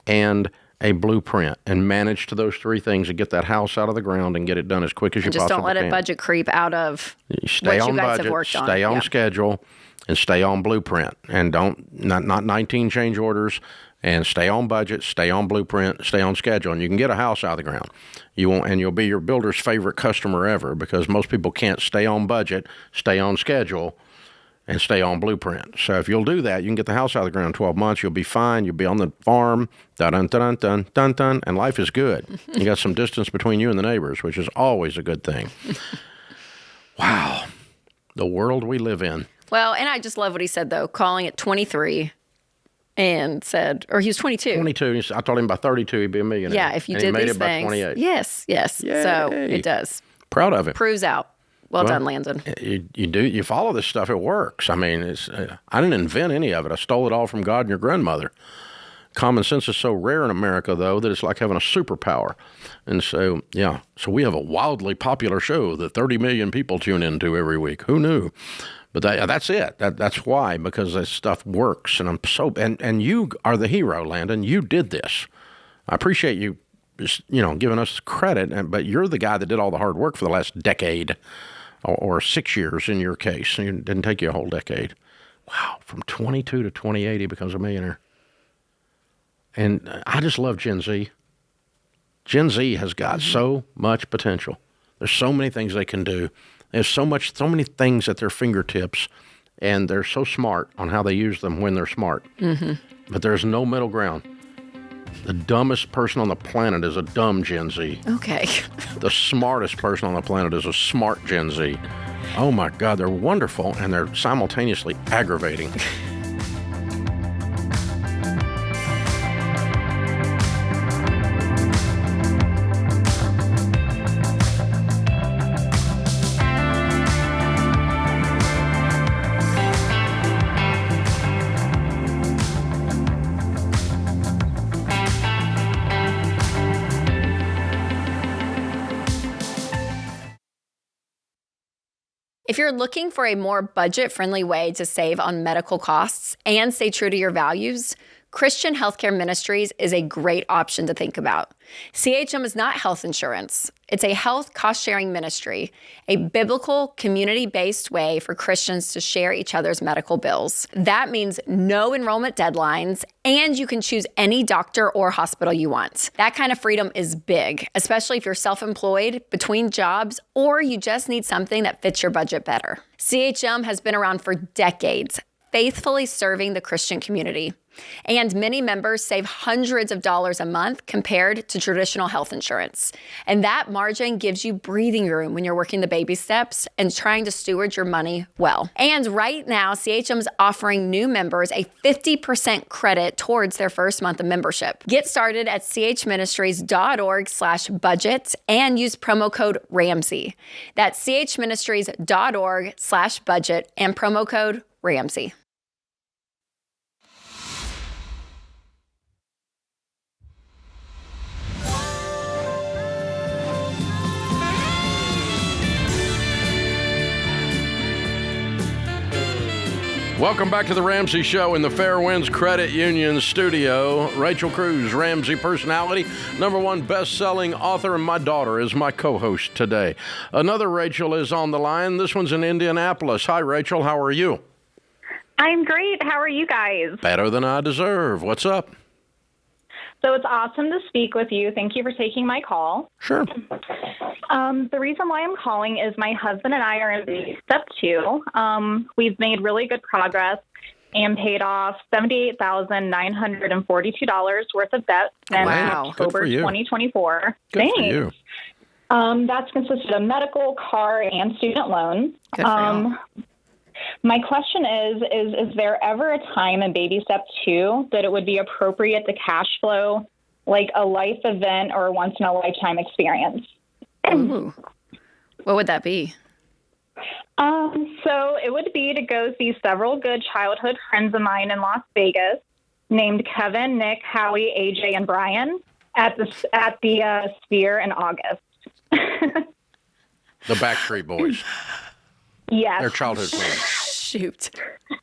and a blueprint, and manage to those 3 things and get that house out of the ground and get it done as quick as you possibly can. Just don't let it budget creep out of stay what on you guys budget, have worked on. stay on schedule, and stay on blueprint. And not 19 change orders, and stay on budget, stay on blueprint, stay on schedule. And you can get a house out of the ground. You'll be your builder's favorite customer ever, because most people can't stay on budget, stay on schedule, and stay on blueprint. So if you'll do that, you can get the house out of the ground in 12 months. You'll be fine. You'll be on the farm, dun-dun-dun-dun-dun-dun, and life is good. You got some distance between you and the neighbors, which is always a good thing. Wow. The world we live in. Well, and I just love what he said, though, calling it 23 and said, or he was 22. 22. I told him by 32 he'd be a millionaire. Yeah, if you and did he made these it by things. 28. Yes. Yay. So it does. Proud of him. Proves out. Well done, Landon. You follow this stuff, it works. I mean, I didn't invent any of it. I stole it all from God and your grandmother. Common sense is so rare in America, though, that it's like having a superpower. And so, so we have a wildly popular show that 30 million people tune into every week. Who knew? But that's it. That's why, because this stuff works. And and you are the hero, Landon. You did this. I appreciate you, giving us credit. But you're the guy that did all the hard work for the last decade, or 6 years in your case. It didn't take you a whole decade. Wow, from 22 to 28, he becomes a millionaire. And I just love Gen Z. Gen Z has got so much potential. There's so many things they can do. There's so many things at their fingertips, and they're so smart on how they use them when they're smart. Mm-hmm. But there's no middle ground. The dumbest person on the planet is a dumb Gen Z. Okay. The smartest person on the planet is a smart Gen Z. Oh my God, they're wonderful, and they're simultaneously aggravating. If you're looking for a more budget-friendly way to save on medical costs and stay true to your values, Christian Healthcare Ministries is a great option to think about. CHM is not health insurance. It's a health cost-sharing ministry, a biblical, community-based way for Christians to share each other's medical bills. That means no enrollment deadlines, and you can choose any doctor or hospital you want. That kind of freedom is big, especially if you're self-employed, between jobs, or you just need something that fits your budget better. CHM has been around for decades, faithfully serving the Christian community. And many members save hundreds of dollars a month compared to traditional health insurance. And that margin gives you breathing room when you're working the baby steps and trying to steward your money well. And right now, CHM is offering new members a 50% credit towards their first month of membership. Get started at chministries.org/budget and use promo code Ramsey. That's chministries.org/budget and promo code Ramsey. Welcome back to the Ramsey Show in the Fairwinds Credit Union studio. Rachel Cruze, Ramsey personality, #1 best-selling author, and my daughter is my co-host today. Another Rachel is on the line. This one's in Indianapolis. Hi, Rachel. How are you? I'm great. How are you guys? Better than I deserve. What's up? So it's awesome to speak with you. Thank you for taking my call. Sure. The reason why I'm calling is my husband and I are in baby step 2. We've made really good progress and paid off $78,942 worth of debt since October 2024. Good Thanks. for you. That's consisted of medical, car, and student loans. Good for you. My question is there ever a time in baby step 2 that it would be appropriate to cash flow like a life event or once in a lifetime experience? Ooh. What would that be? So it would be to go see several good childhood friends of mine in Las Vegas named Kevin, Nick, Howie, AJ, and Brian at the Sphere in August. The Backstreet Boys. Yes. Their childhood friends. Shoot.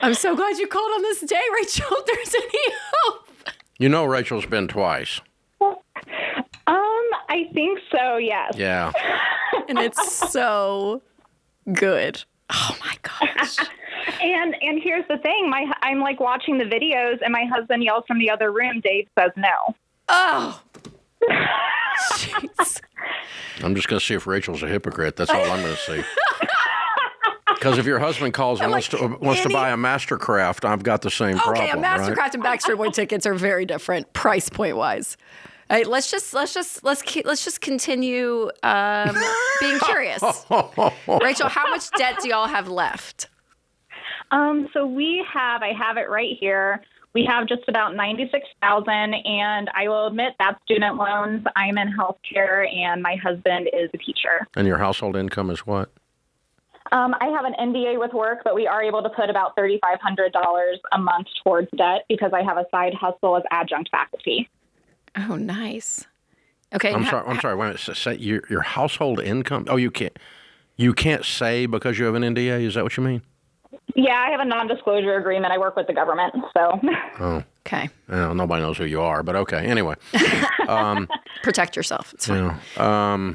I'm so glad you called on this day, Rachel. If there's any hope. You know Rachel's been twice. I think so, yes. Yeah. And it's so good. Oh, my gosh. And here's the thing. I'm like watching the videos, and my husband yells from the other room, Dave says no. Oh. Jeez. I'm just going to see if Rachel's a hypocrite. That's all I'm going to see. Because if your husband calls and wants to buy a Mastercraft, I've got the same problem. Okay, a Mastercraft right? and Backstreet Boy tickets are very different price point wise. All right, let's just continue being curious. Rachel, how much debt do y'all have left? So I have it right here. We have just about $96,000, and I will admit that's student loans. I'm in healthcare, and my husband is a teacher. And your household income is what? I have an NDA with work, but we are able to put about $3,500 a month towards debt because I have a side hustle as adjunct faculty. Oh, nice. Okay. I'm sorry. Wait a minute. Say your household income. Oh, you can't say because you have an NDA. Is that what you mean? Yeah, I have a non-disclosure agreement. I work with the government, so. Oh. Okay. Well, nobody knows who you are, but okay. Anyway. Protect yourself. It's fine. Yeah.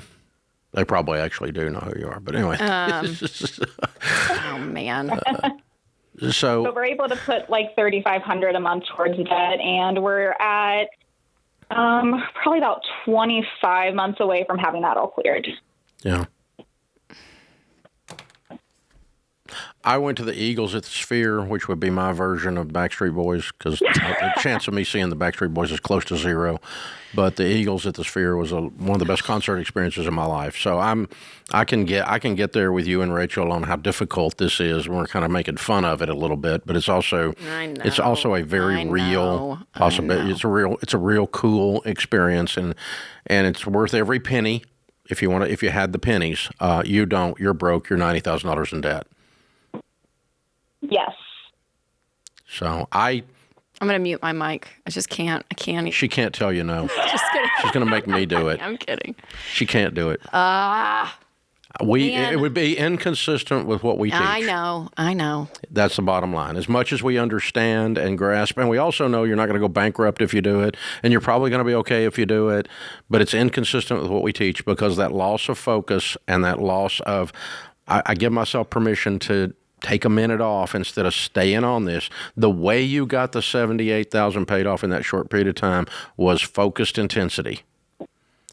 They probably actually do know who you are, but anyway. Oh man. So we're able to put like $3,500 a month towards debt, and we're at probably about 25 months away from having that all cleared. Yeah. I went to the Eagles at the Sphere, which would be my version of Backstreet Boys, because the chance of me seeing the Backstreet Boys is close to zero. But the Eagles at the Sphere was one of the best concert experiences of my life. So I can get there with you and Rachel on how difficult this is. We're kind of making fun of it a little bit, but it's also a very real possibility. It's a real cool experience, and it's worth every penny. If you had the pennies, you're broke. You're $90,000 in debt. Yes. So I'm going to mute my mic. I just can't. I can't. She can't tell you no. Just kidding. She's going to make me do it. I'm kidding. She can't do it. It would be inconsistent with what we teach. I know. That's the bottom line. As much as we understand and grasp, and we also know you're not going to go bankrupt if you do it, and you're probably going to be okay if you do it, but it's inconsistent with what we teach because that loss of focus and that loss of, I give myself permission to take a minute off instead of staying on this. The way you got the $78,000 paid off in that short period of time was focused intensity.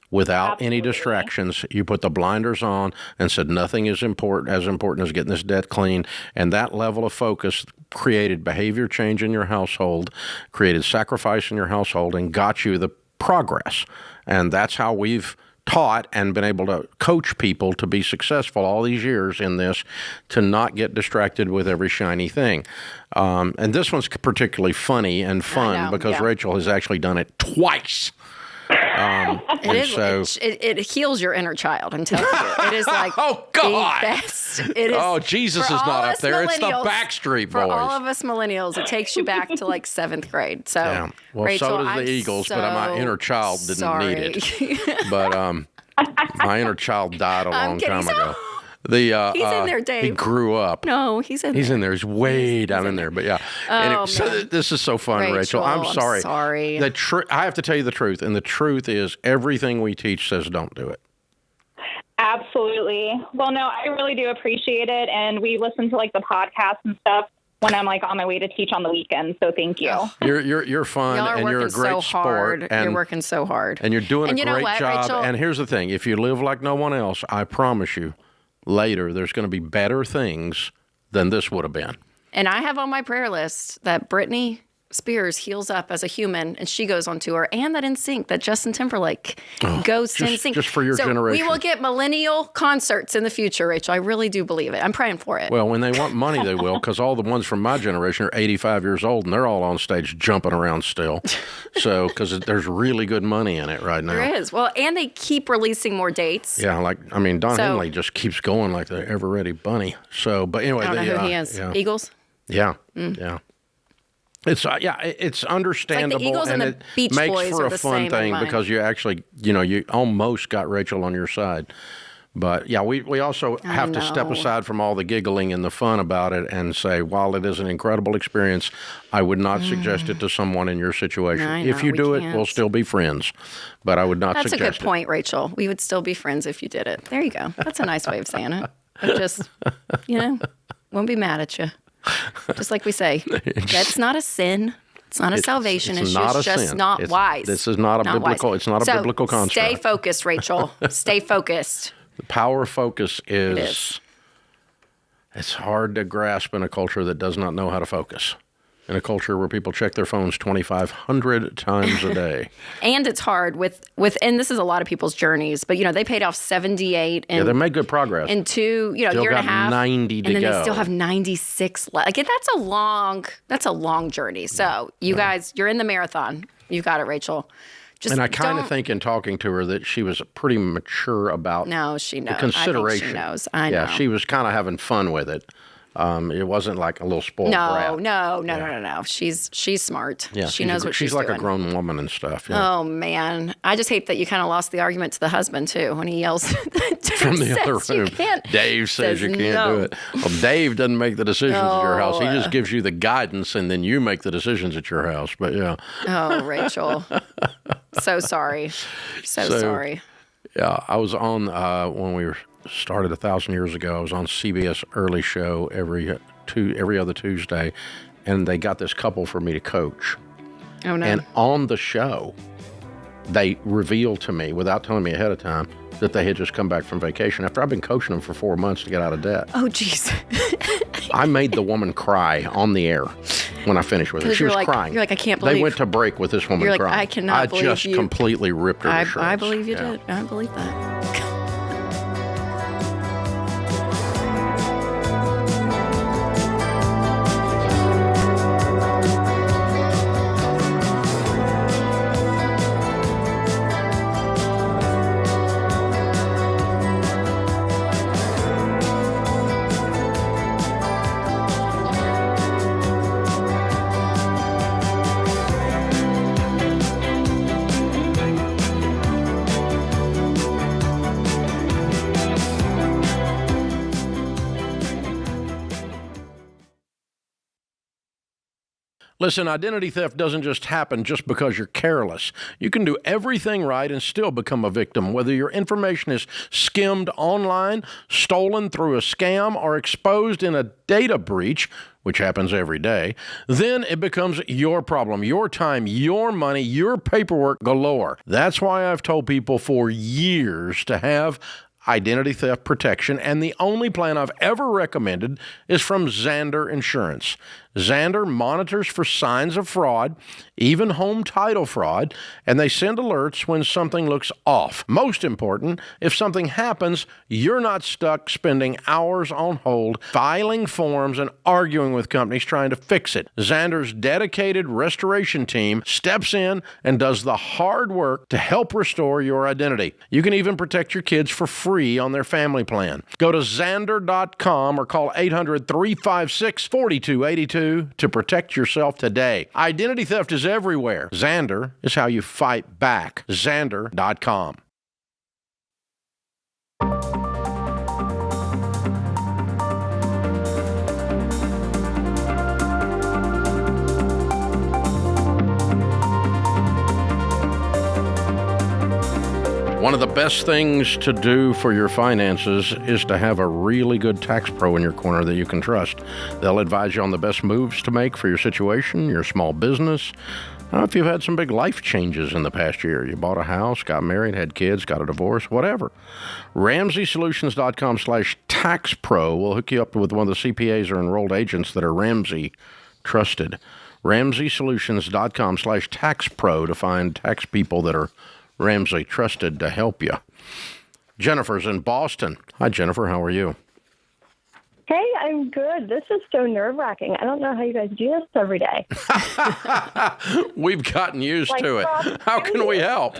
Without any distractions, you put the blinders on and said nothing is as important as getting this debt clean. And that level of focus created behavior change in your household, created sacrifice in your household, and got you the progress. And that's how we've taught and been able to coach people to be successful all these years in this, to not get distracted with every shiny thing. And this one's particularly funny and fun because Rachel has actually done it twice. It heals your inner child, I'm telling you. It is like oh, God. the best. It is, Jesus is not up there. It's the Backstreet Boys. For all of us millennials, it takes you back to like 7th grade. So, yeah. Well, Rachel, so does the Eagles, but my inner child didn't need it. But my inner child died a long time ago. He's in there, Dave. He grew up. No, he's in there. He's in there. He's way down in there. But yeah. Anyway, so this is so fun, Rachel. I'm sorry. I have to tell you the truth. And the truth is everything we teach says don't do it. Absolutely. Well, no, I really do appreciate it. And we listen to like the podcast and stuff when I'm like on my way to teach on the weekend. So thank you. You're fun and you're a great sport. And you're working so hard. And you're doing a great job. Rachel? And here's the thing. If you live like no one else, I promise you, later there's going to be better things than this would have been. And I have on my prayer list that Brittany Spears heals up as a human and she goes on tour, and that NSYNC, that Justin Timberlake goes to NSYNC. Just for your generation. We will get millennial concerts in the future, Rachel. I really do believe it. I'm praying for it. Well, when they want money, they will, because all the ones from my generation are 85 years old, and they're all on stage jumping around still. So, because there's really good money in it right now. There is. Well, and they keep releasing more dates. Yeah, Don Henley just keeps going like the ever-ready bunny. So, but anyway. I don't know who he is. Yeah. Eagles? Yeah, yeah. It's understandable, the Eagles and the it Beach makes Boys for are a the fun same in thing mine. because you actually, you almost got Rachel on your side. But yeah, we also have to step aside from all the giggling and the fun about it and say, while it is an incredible experience, I would not suggest it to someone in your situation. If you do it, we'll still be friends. But I would not suggest it. That's a good point, Rachel. We would still be friends if you did it. There you go. That's a nice way of saying it. But just, won't be mad at you. Just like we say, that's not a sin. It's not a salvation issue. It's just not wise. This is not a biblical. It's not a biblical construct. Stay focused, Rachel. Stay focused. The power of focus is. It's hard to grasp in a culture that does not know how to focus. In a culture where people check their phones 2,500 times a day. And it's hard with, and this is a lot of people's journeys, but they paid off 78 and they made good progress. In two, year and a half. 90 to and then go. They still have 96 left. Like that's a long journey. So you guys, you're in the marathon. You got it, Rachel. And I kind of think in talking to her that she was pretty mature about she knows. the consideration. I think she knows. I know. Yeah, she was kind of having fun with it. It wasn't like a little spoiled brat. No. She's smart. Yeah, she knows what she's like doing. a grown woman and stuff. Yeah. Oh man, I just hate that you kind of lost the argument to the husband too when he yells from the other room. Dave says you can't do it. Well, Dave doesn't make the decisions at your house. He just gives you the guidance, and then you make the decisions at your house. But yeah. Oh, Rachel, so sorry, so sorry. Yeah, I was on when we started 1,000 years ago. I was on CBS Early Show every other Tuesday, and they got this couple for me to coach. Oh no! And on the show, they revealed to me, without telling me ahead of time, that they had just come back from vacation after I've been coaching them for 4 months to get out of debt. Oh, jeez. I made the woman cry on the air when I finished with her. She was crying. You're like, I can't believe. They went to break with this woman crying. I cannot believe you. I just completely ripped her to shreds. I believe you did. I believe that. Listen, identity theft doesn't just happen just because you're careless. You can do everything right and still become a victim, whether your information is skimmed online, stolen through a scam, or exposed in a data breach, which happens every day. Then it becomes your problem, your time, your money, your paperwork galore. That's why I've told people for years to have identity theft protection, and the only plan I've ever recommended is from Xander Insurance. Xander monitors for signs of fraud, even home title fraud, and they send alerts when something looks off. Most important, if something happens, you're not stuck spending hours on hold, filing forms, and arguing with companies trying to fix it. Xander's dedicated restoration team steps in and does the hard work to help restore your identity. You can even protect your kids for free on their family plan. Go to Xander.com or call 800-356-4282 to protect yourself today. Identity theft is everywhere. Xander is how you fight back. Xander.com. One of the best things to do for your finances is to have a really good tax pro in your corner that you can trust. They'll advise you on the best moves to make for your situation, your small business. If you've had some big life changes in the past year, you bought a house, got married, had kids, got a divorce, whatever. RamseySolutions.com/taxpro will hook you up with one of the CPAs or enrolled agents that are Ramsey trusted. RamseySolutions.com/taxpro to find tax people that are Ramsey trusted to help you. Jennifer's in Boston. Hi, Jennifer. How are you? Hey, I'm good. This is so nerve-wracking. I don't know how you guys do this every day. We've gotten used to it. How can we help?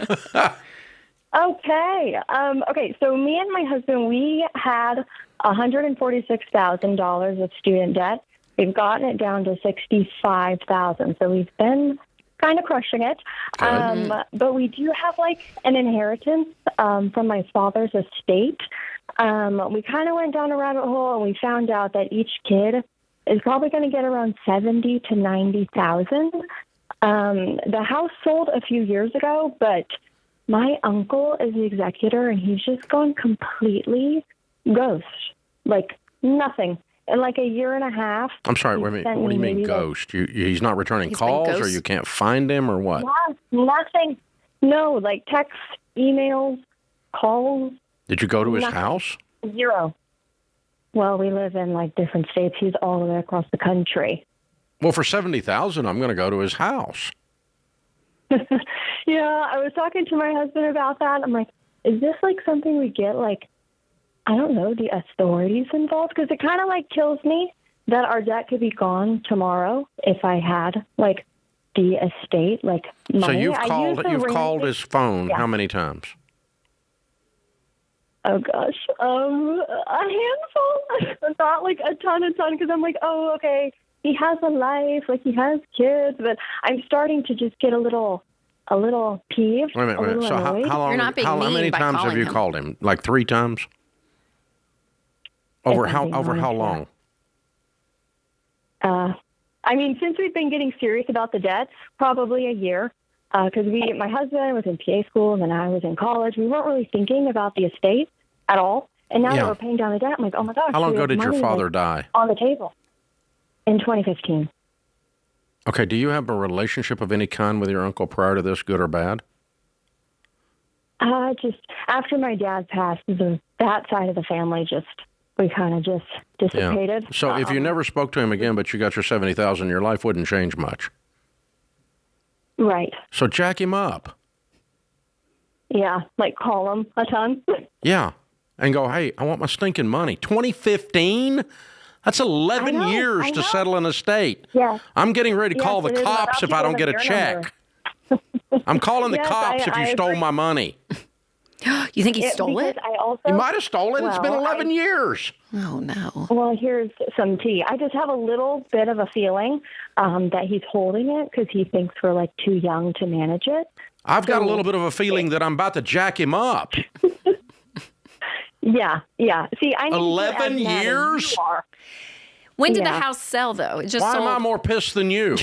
Okay. Okay, so me and my husband, we had $146,000 of student debt. We've gotten it down to $65,000. So we've been kind of crushing it. But we do have an inheritance from my father's estate. We kind of went down a rabbit hole and we found out that each kid is probably going to get around $70,000 to $90,000. The house sold a few years ago, but my uncle is the executor and he's just gone completely ghost. Nothing. In a year and a half. I'm sorry, wait a minute. What do you mean ghost? He's not returning calls, or you can't find him, or what? Nothing. No, texts, emails, calls. Did you go to his house? Zero. Well, we live in different states. He's all the way across the country. Well, for $70,000, I'm going to go to his house. Yeah, I was talking to my husband about that. I'm like, is this something we get I don't know, the authorities involved? Because it kind of kills me that our debt could be gone tomorrow if I had the estate money. So you've called his phone how many times? Oh gosh, a handful, not a ton, because I'm oh, okay, he has a life, he has kids, but I'm starting to just get a little peeved. Wait a minute. So how long? You're not being how mean many by times have you him. called him? 3 times? Over how long? Since we've been getting serious about the debts, probably a year. Because my husband was in PA school and then I was in college. We weren't really thinking about the estate at all. And now that we're paying down the debt, I'm oh my gosh. How long ago did your father die? On the table. In 2015. Okay, do you have a relationship of any kind with your uncle prior to this, good or bad? Just after my dad passed, that side of the family we kind of just dissipated. Yeah. So if you never spoke to him again, but you got your $70,000, your life wouldn't change much. Right. So jack him up. Yeah, call him a ton. Yeah, and go, hey, I want my stinking money. 2015? That's 11 years to settle an estate. Yeah. I'm getting ready to call the cops if I don't get a check. I'm calling the cops if you stole my money. You think he stole it? He might have stolen it. It's been 11 years. Oh, no. Well, here's some tea. I just have a little bit of a feeling that he's holding it because he thinks we're too young to manage it. I've got a little bit of a feeling that I'm about to jack him up. Yeah. See, I need 11 years? When did the house sell, though? It just Why sold. am I more pissed than you?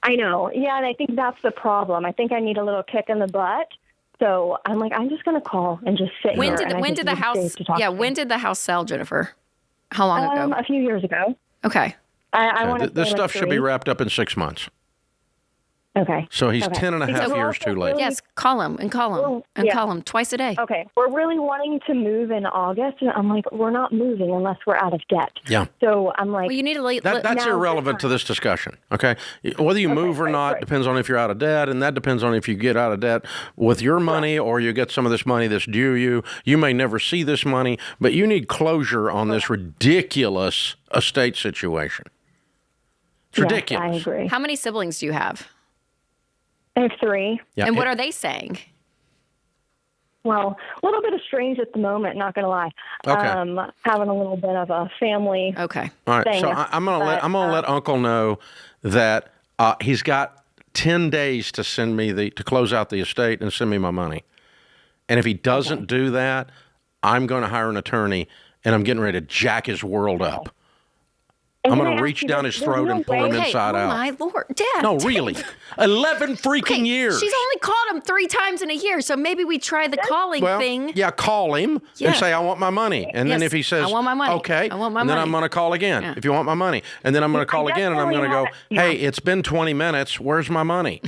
I know. Yeah, and I think that's the problem. I think I need a little kick in the butt. So I'm just going to call and just sit When here. did the house? Yeah, when did the house sell, Jennifer? How long ago? A few years ago. Okay. I want to. This stuff should be wrapped up in 6 months. Okay. So he's 10 and a half years too late. Yes, call him and call him call him twice a day. Okay. We're really wanting to move in August, and I'm we're not moving unless we're out of debt. Yeah. So I'm well, you need to that's irrelevant to this discussion. Okay. Whether you move or not depends on if you're out of debt, and that depends on if you get out of debt with your money or you get some of this money that's due you. You may never see this money, but you need closure on this ridiculous estate situation. It's ridiculous. I agree. How many siblings do you have? I have 3. Yeah. And what are they saying? Well, a little bit of strange at the moment, not going to lie. Okay. Having a little bit of a family. Okay. All right. thing. So I'm gonna let Uncle know that he's got 10 days to send me to close out the estate and send me my money. And if he doesn't do that, I'm going to hire an attorney and I'm getting ready to jack his world up. I'm going to reach down his throat and pull him inside out. Oh, my Lord. Dad. No, really. 11 freaking years. She's only called him 3 times in a year, so maybe we try the calling thing. Yeah, call him and say, I want my money. And then if he says, I want my money. okay, I want my and then money. I'm going to call again. Yeah. If you want my money. And then I'm going to call again and I'm going to go, hey, it's been 20 minutes. Where's my money?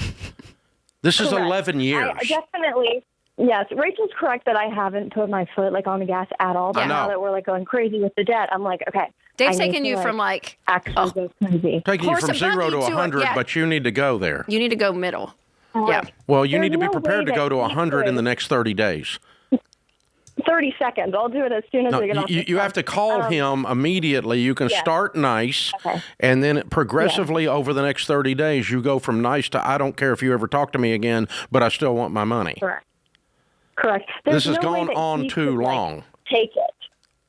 This is 11 years. I definitely. Yes, Rachel's correct that I haven't put my foot on the gas at all. But now that we're going crazy with the debt, I'm okay. Dave's I need taking to, you from actually go crazy. Taking you Horse from and 0 to buggy 100, yeah. but you need to go there. You need to go middle. Yeah. Well, you There's need to be no prepared way to go to that he 100 in could- the next 30 days. 30 seconds. I'll do it as soon as No, we get off. you have to call him immediately. You can start nice, and then progressively over the next 30 days, you go from nice to I don't care if you ever talk to me again, but I still want my money. Correct. This has no way gone that on he too could, long. Take it.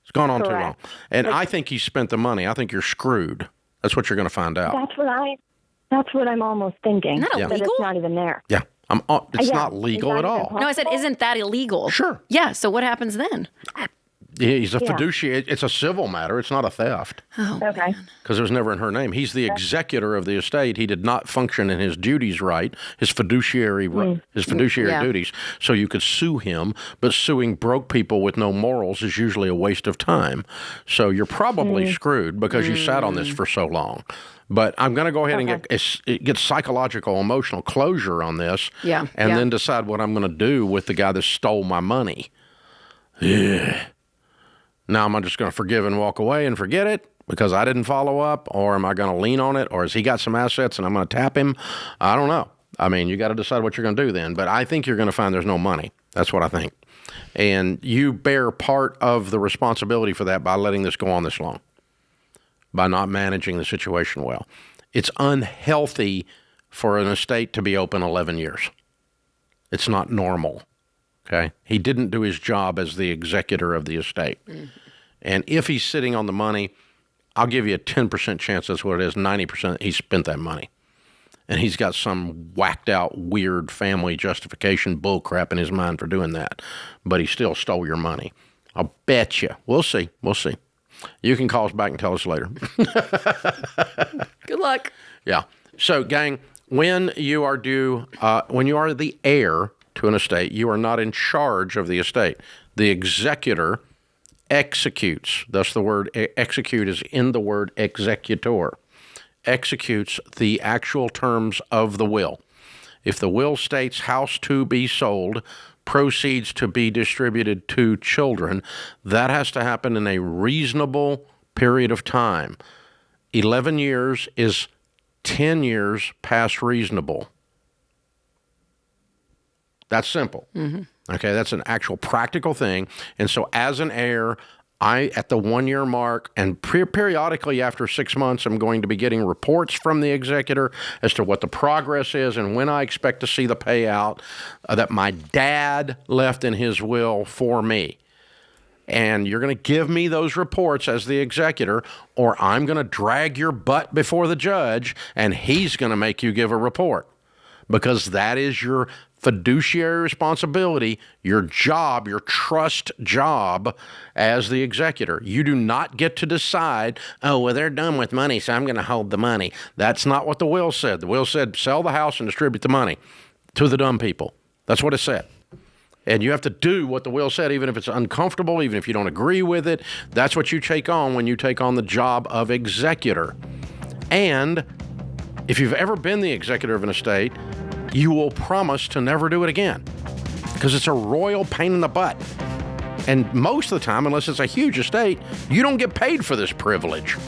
It's gone on too long. Correct. And I think he spent the money. I think you're screwed. That's what you're going to find out. That's what I'm almost thinking. Isn't that That illegal? it's not even there. Yeah. It's Yeah, not legal at all. No, I said, isn't that illegal? Sure. Yeah. So what happens then? He's a fiduciary. It's a civil matter. It's not a theft. Oh, Okay. Because it was never in her name. He's the executor of the estate. He did not function in his duties right, his fiduciary duties. So you could sue him, but suing broke people with no morals is usually a waste of time. So you're probably screwed because you sat on this for so long. But I'm going to go ahead and get psychological, emotional closure on this, and then decide what I'm going to do with the guy that stole my money. Yeah. Now, am I just going to forgive and walk away and forget it because I didn't follow up? Or am I going to lean on it? Or has he got some assets and I'm going to tap him? I don't know. I mean, you got to decide what you're going to do then. But I think you're going to find there's no money. That's what I think. And you bear part of the responsibility for that by letting this go on this long, by not managing the situation well. It's unhealthy for an estate to be open 11 years. It's not normal. Okay, he didn't do his job as the executor of the estate. Mm-hmm. And if he's sitting on the money, I'll give you a 10% chance that's what it is. 90% he spent that money. And he's got some whacked out, weird family justification bullcrap in his mind for doing that. But he still stole your money. I'll bet you. We'll see. We'll see. You can call us back and tell us later. Good luck. Yeah. So, gang, when you are when you are the heir to an estate, you are not in charge of the estate. The executor executes. Thus, the word execute is in the word executor. Executes the actual terms of the will. If the will states house to be sold, proceeds to be distributed to children, that has to happen in a reasonable period of time. 11 years is 10 years past reasonable. That's simple. Mm-hmm. Okay, that's an actual practical thing. And so as an heir, at the 1 year mark and periodically after 6 months, I'm going to be getting reports from the executor as to what the progress is and when I expect to see the payout that my dad left in his will for me. And you're going to give me those reports as the executor, or I'm going to drag your butt before the judge and he's going to make you give a report, because that is your fiduciary responsibility, your job, your trust job as the executor. You do not get to decide, oh, well, they're done with money, so I'm going to hold the money. That's not what the will said. The will said sell the house and distribute the money to the dumb people. That's what it said. And you have to do what the will said, even if it's uncomfortable, even if you don't agree with it. That's what you take on when you take on the job of executor. And if you've ever been the executor of an estate, you will promise to never do it again, because it's a royal pain in the butt. And most of the time, unless it's a huge estate, you don't get paid for this privilege.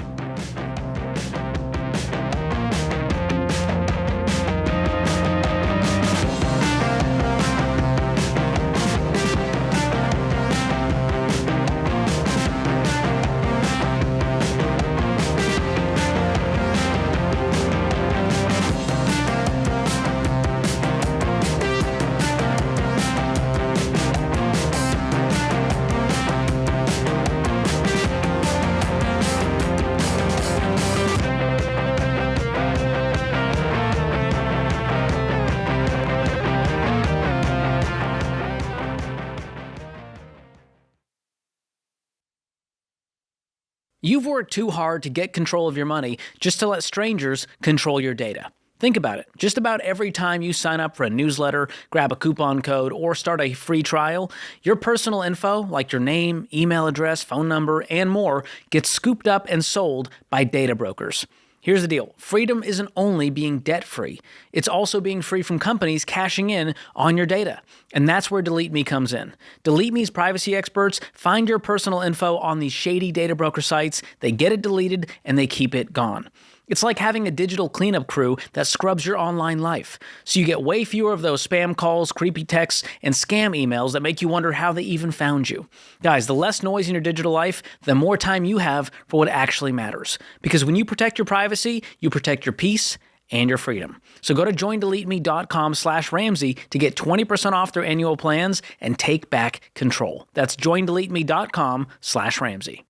You've worked too hard to get control of your money just to let strangers control your data. Think about it. Just about every time you sign up for a newsletter, grab a coupon code, or start a free trial, your personal info, like your name, email address, phone number, and more, gets scooped up and sold by data brokers. Here's the deal. Freedom isn't only being debt-free. It's also being free from companies cashing in on your data. And that's where Delete Me comes in. Delete Me's privacy experts find your personal info on these shady data broker sites, they get it deleted, and they keep it gone. It's like having a digital cleanup crew that scrubs your online life. So you get way fewer of those spam calls, creepy texts, and scam emails that make you wonder how they even found you. Guys, the less noise in your digital life, the more time you have for what actually matters. Because when you protect your privacy, you protect your peace and your freedom. So go to joindeleteme.com/Ramsey to get 20% off their annual plans and take back control. That's joindeleteme.com/Ramsey.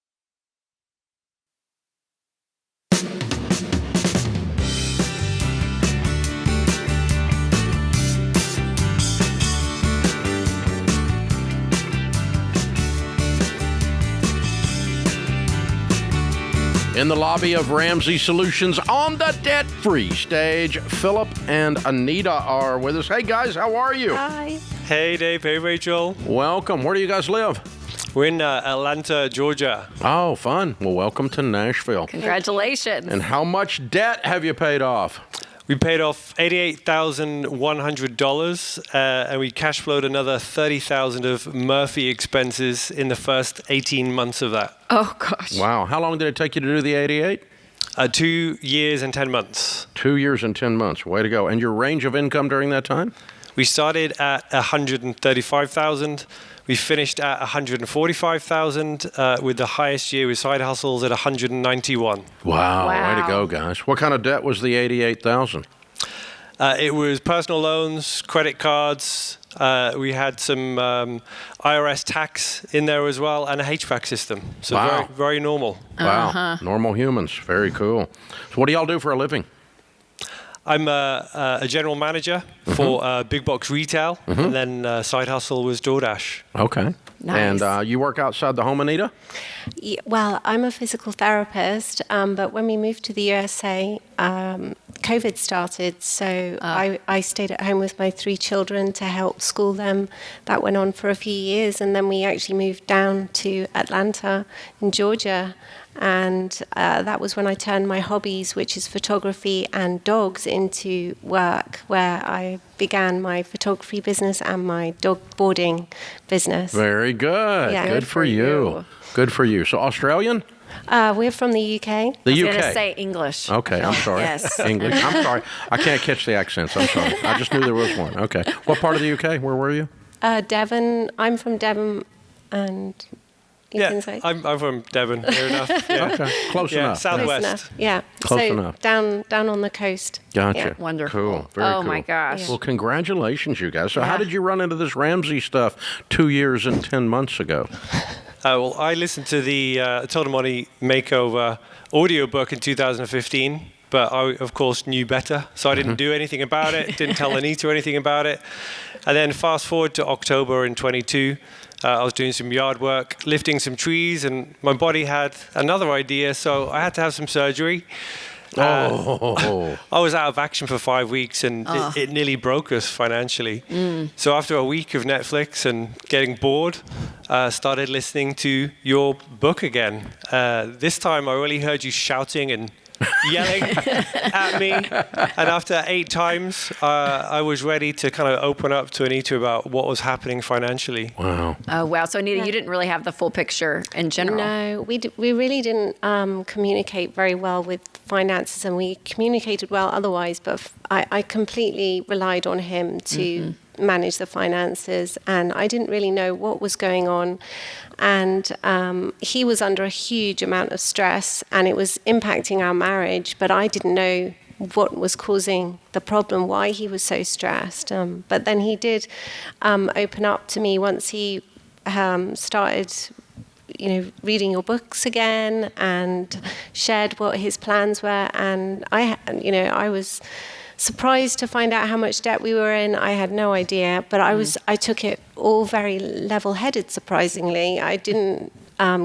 In the lobby of Ramsey Solutions on the debt-free stage, Philip and Anita are with us. Hey, guys, how are you? Hi. Hey, Dave. Hey, Rachel. Welcome. Where do you guys live? We're in Atlanta, Georgia. Oh, fun. Well, welcome to Nashville. Congratulations. And how much debt have you paid off? We paid off $88,100, and we cash flowed another $30,000 of Murphy expenses in the first 18 months of that. Oh, gosh. Wow. How long did it take you to do the 88? 2 years and 10 months. 2 years and 10 months. Way to go. And your range of income during that time? We started at $135,000. We finished at $145,000 with the highest year with side hustles at $191,000. Wow. Way to go, guys. What kind of debt was the $88,000? It was personal loans, credit cards. We had some IRS tax in there as well, and a HVAC system. So wow. very, very normal. Wow. Normal humans. Very cool. So what do y'all do for a living? I'm a general manager for big box retail, and then side hustle was DoorDash. Okay. Nice. And you work outside the home, Anita? Yeah, well, I'm a physical therapist, but when we moved to the USA, COVID started, so I stayed at home with my 3 children to help school them. That went on for a few years, and then we actually moved down to Atlanta in Georgia. And that was when I turned my hobbies, which is photography and dogs, into work, where I began my photography business and my dog boarding business. Very good. Yeah. Good for you. Good for you. So Australian? We're from the UK. The I was UK. going to say English. Okay, I'm sorry. Yes. English. I'm sorry. I can't catch the accents. I'm sorry. I just knew there was one. Okay. What part of the UK? Where were you? Devon. I'm from Devon, and... I'm from Devon, near enough. Yeah. Okay, close enough. Southwest. Close enough. Yeah. Close so enough. Down on the coast. Gotcha. Yeah. Wonderful. Cool. Very cool. Oh, my gosh. Well, congratulations, you guys. So how Yeah. did you run into this Ramsey stuff 2 years and 10 months ago? Well, I listened to the Total Money Makeover audiobook in 2015, but I, of course, knew better. So I didn't do anything about it, didn't tell Anita anything about it. And then fast forward to October in 22. I was doing some yard work, lifting some trees, and my body had another idea, so I had to have some surgery. I was out of action for 5 weeks, and it nearly broke us financially. So after a week of Netflix and getting bored, started listening to your book again. This time I really heard you shouting and yelling at me, and after 8 times I was ready to kind of open up to Anita about what was happening financially. Wow. Oh, wow. So, Anita, you didn't really have the full picture in general. No, we really didn't communicate very well with finances, and we communicated well otherwise, but I completely relied on him to manage the finances, and I didn't really know what was going on. And he was under a huge amount of stress, and it was impacting our marriage, but I didn't know what was causing the problem, why he was so stressed. But then he did open up to me once he started reading your books again and shared what his plans were. And I was surprised to find out how much debt we were in. I had no idea, but I took it all very level-headed, surprisingly. I didn't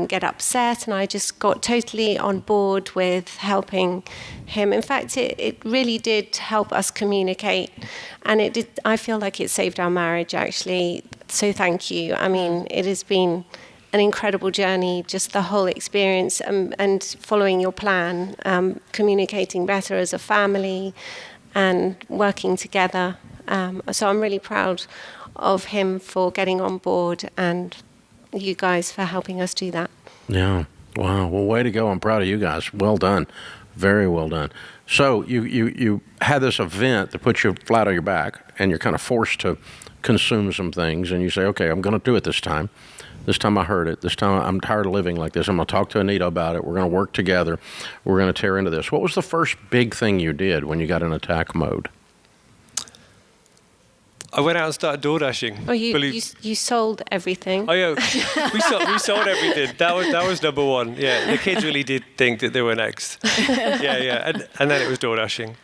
get upset, and I just got totally on board with helping him. In fact, it really did help us communicate, and it did. I feel like it saved our marriage, actually. So thank you. I mean, it has been an incredible journey, just the whole experience, and following your plan, communicating better as a family, and working together. So I'm really proud of him for getting on board, and you guys for helping us do that. Yeah. Wow. Well, way to go. I'm proud of you guys. Well done. Very well done. So you had this event that puts you flat on your back, and you're kind of forced to consume some things, and you say, okay, I'm going to do it this time. This time I heard it. This time I'm tired of living like this. I'm going to talk to Anita about it. We're going to work together. We're going to tear into this. What was the first big thing you did when you got in attack mode? I went out and started door dashing. Oh, you sold everything. Oh yeah, we sold everything. That was number one. Yeah, the kids really did think that they were next. Yeah, and then it was door dashing.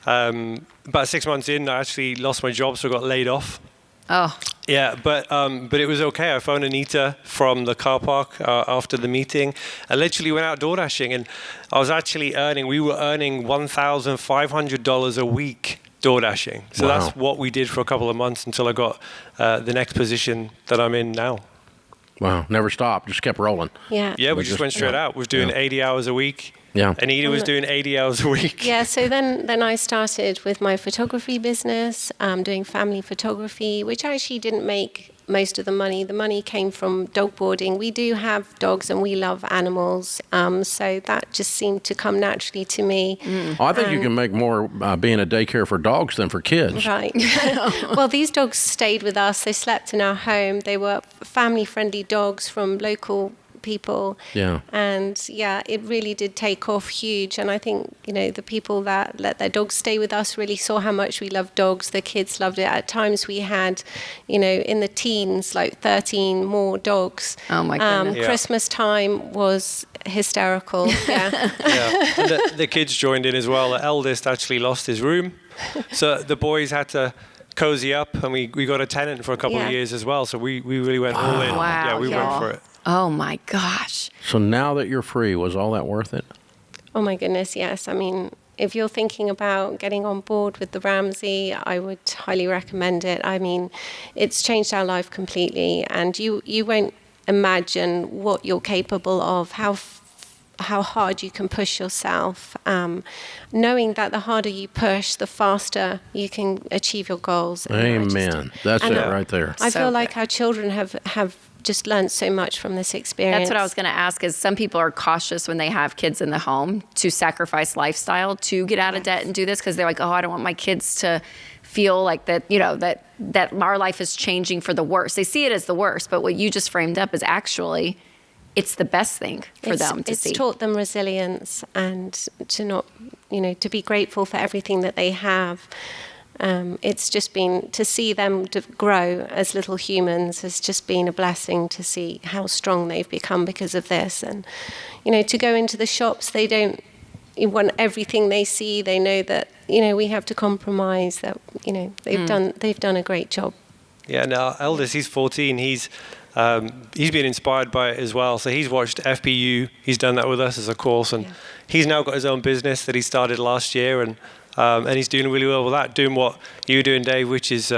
About 6 months in, I actually lost my job, so I got laid off. Oh. Yeah, but it was okay. I phoned Anita from the car park after the meeting. I literally went out door dashing, and I was actually we were earning $1,500 a week door dashing. So Wow. that's what we did for a couple of months until I got the next position that I'm in now. Wow. Never stopped. Just kept rolling. Yeah. Yeah, we just went straight out. We was doing 80 hours a week. Yeah. Anita was doing 80 hours a week. Yeah, so then I started with my photography business, doing family photography, which actually didn't make most of the money. The money came from dog boarding. We do have dogs and we love animals, so that just seemed to come naturally to me. Oh, I think you can make more being a daycare for dogs than for kids. Right. Well, these dogs stayed with us. They slept in our home. They were family-friendly dogs from local people. Yeah. And yeah, it really did take off huge. And I think, the people that let their dogs stay with us really saw how much we love dogs. The kids loved it. At times we had, in the teens, like 13 more dogs. Oh my goodness. Christmas time was hysterical. Yeah. Yeah. And the kids joined in as well. The eldest actually lost his room. So the boys had to cozy up, and we got a tenant for a couple of years as well. So we really went all in. Wow, Yeah, we went for it. Oh my gosh. So now that you're free, was all that worth it? Oh my goodness, yes. I mean, if you're thinking about getting on board with the Ramsey, I would highly recommend it. I mean, it's changed our life completely, and you won't imagine what you're capable of, how hard you can push yourself, knowing that the harder you push, the faster you can achieve your goals. Amen. That's it right there. I feel like our children have just learned so much from this experience. That's what I was going to ask, is some people are cautious when they have kids in the home to sacrifice lifestyle to get out of debt and do this, because they're like, oh, I don't want my kids to feel like that, that our life is changing for the worse. They see it as the worst, but what you just framed up is actually, it's the best thing for them to see. It's taught them resilience and to not, to be grateful for everything that they have. It's just been, to see them grow as little humans has just been a blessing, to see how strong they've become because of this. And, to go into the shops, they don't want everything they see. They know that, we have to compromise, that, they've done a great job. Yeah, and our eldest, he's 14. He's been inspired by it as well. So he's watched FPU. He's done that with us as a course, and he's now got his own business that he started last year, and he's doing really well with that, doing what you were doing, Dave, which is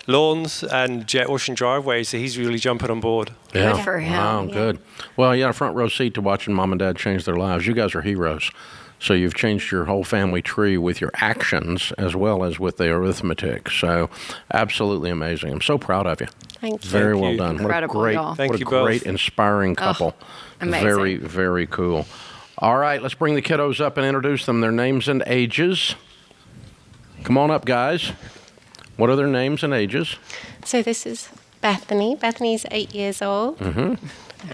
lawns and jet washing driveways. So he's really jumping on board. Yeah. Good for him. Wow, good. Well, you got a front row seat to watching mom and dad change their lives. You guys are heroes. So you've changed your whole family tree with your actions as well as with the arithmetic. So absolutely amazing. I'm so proud of you. Thank you. Very well done. Incredible, what a y'all. great, what a great, inspiring couple. amazing. Very, very cool. All right, let's bring the kiddos up and introduce them, their names and ages. Come on up, guys. What are their names and ages? So this is Bethany. Bethany's 8 years old. Mm-hmm.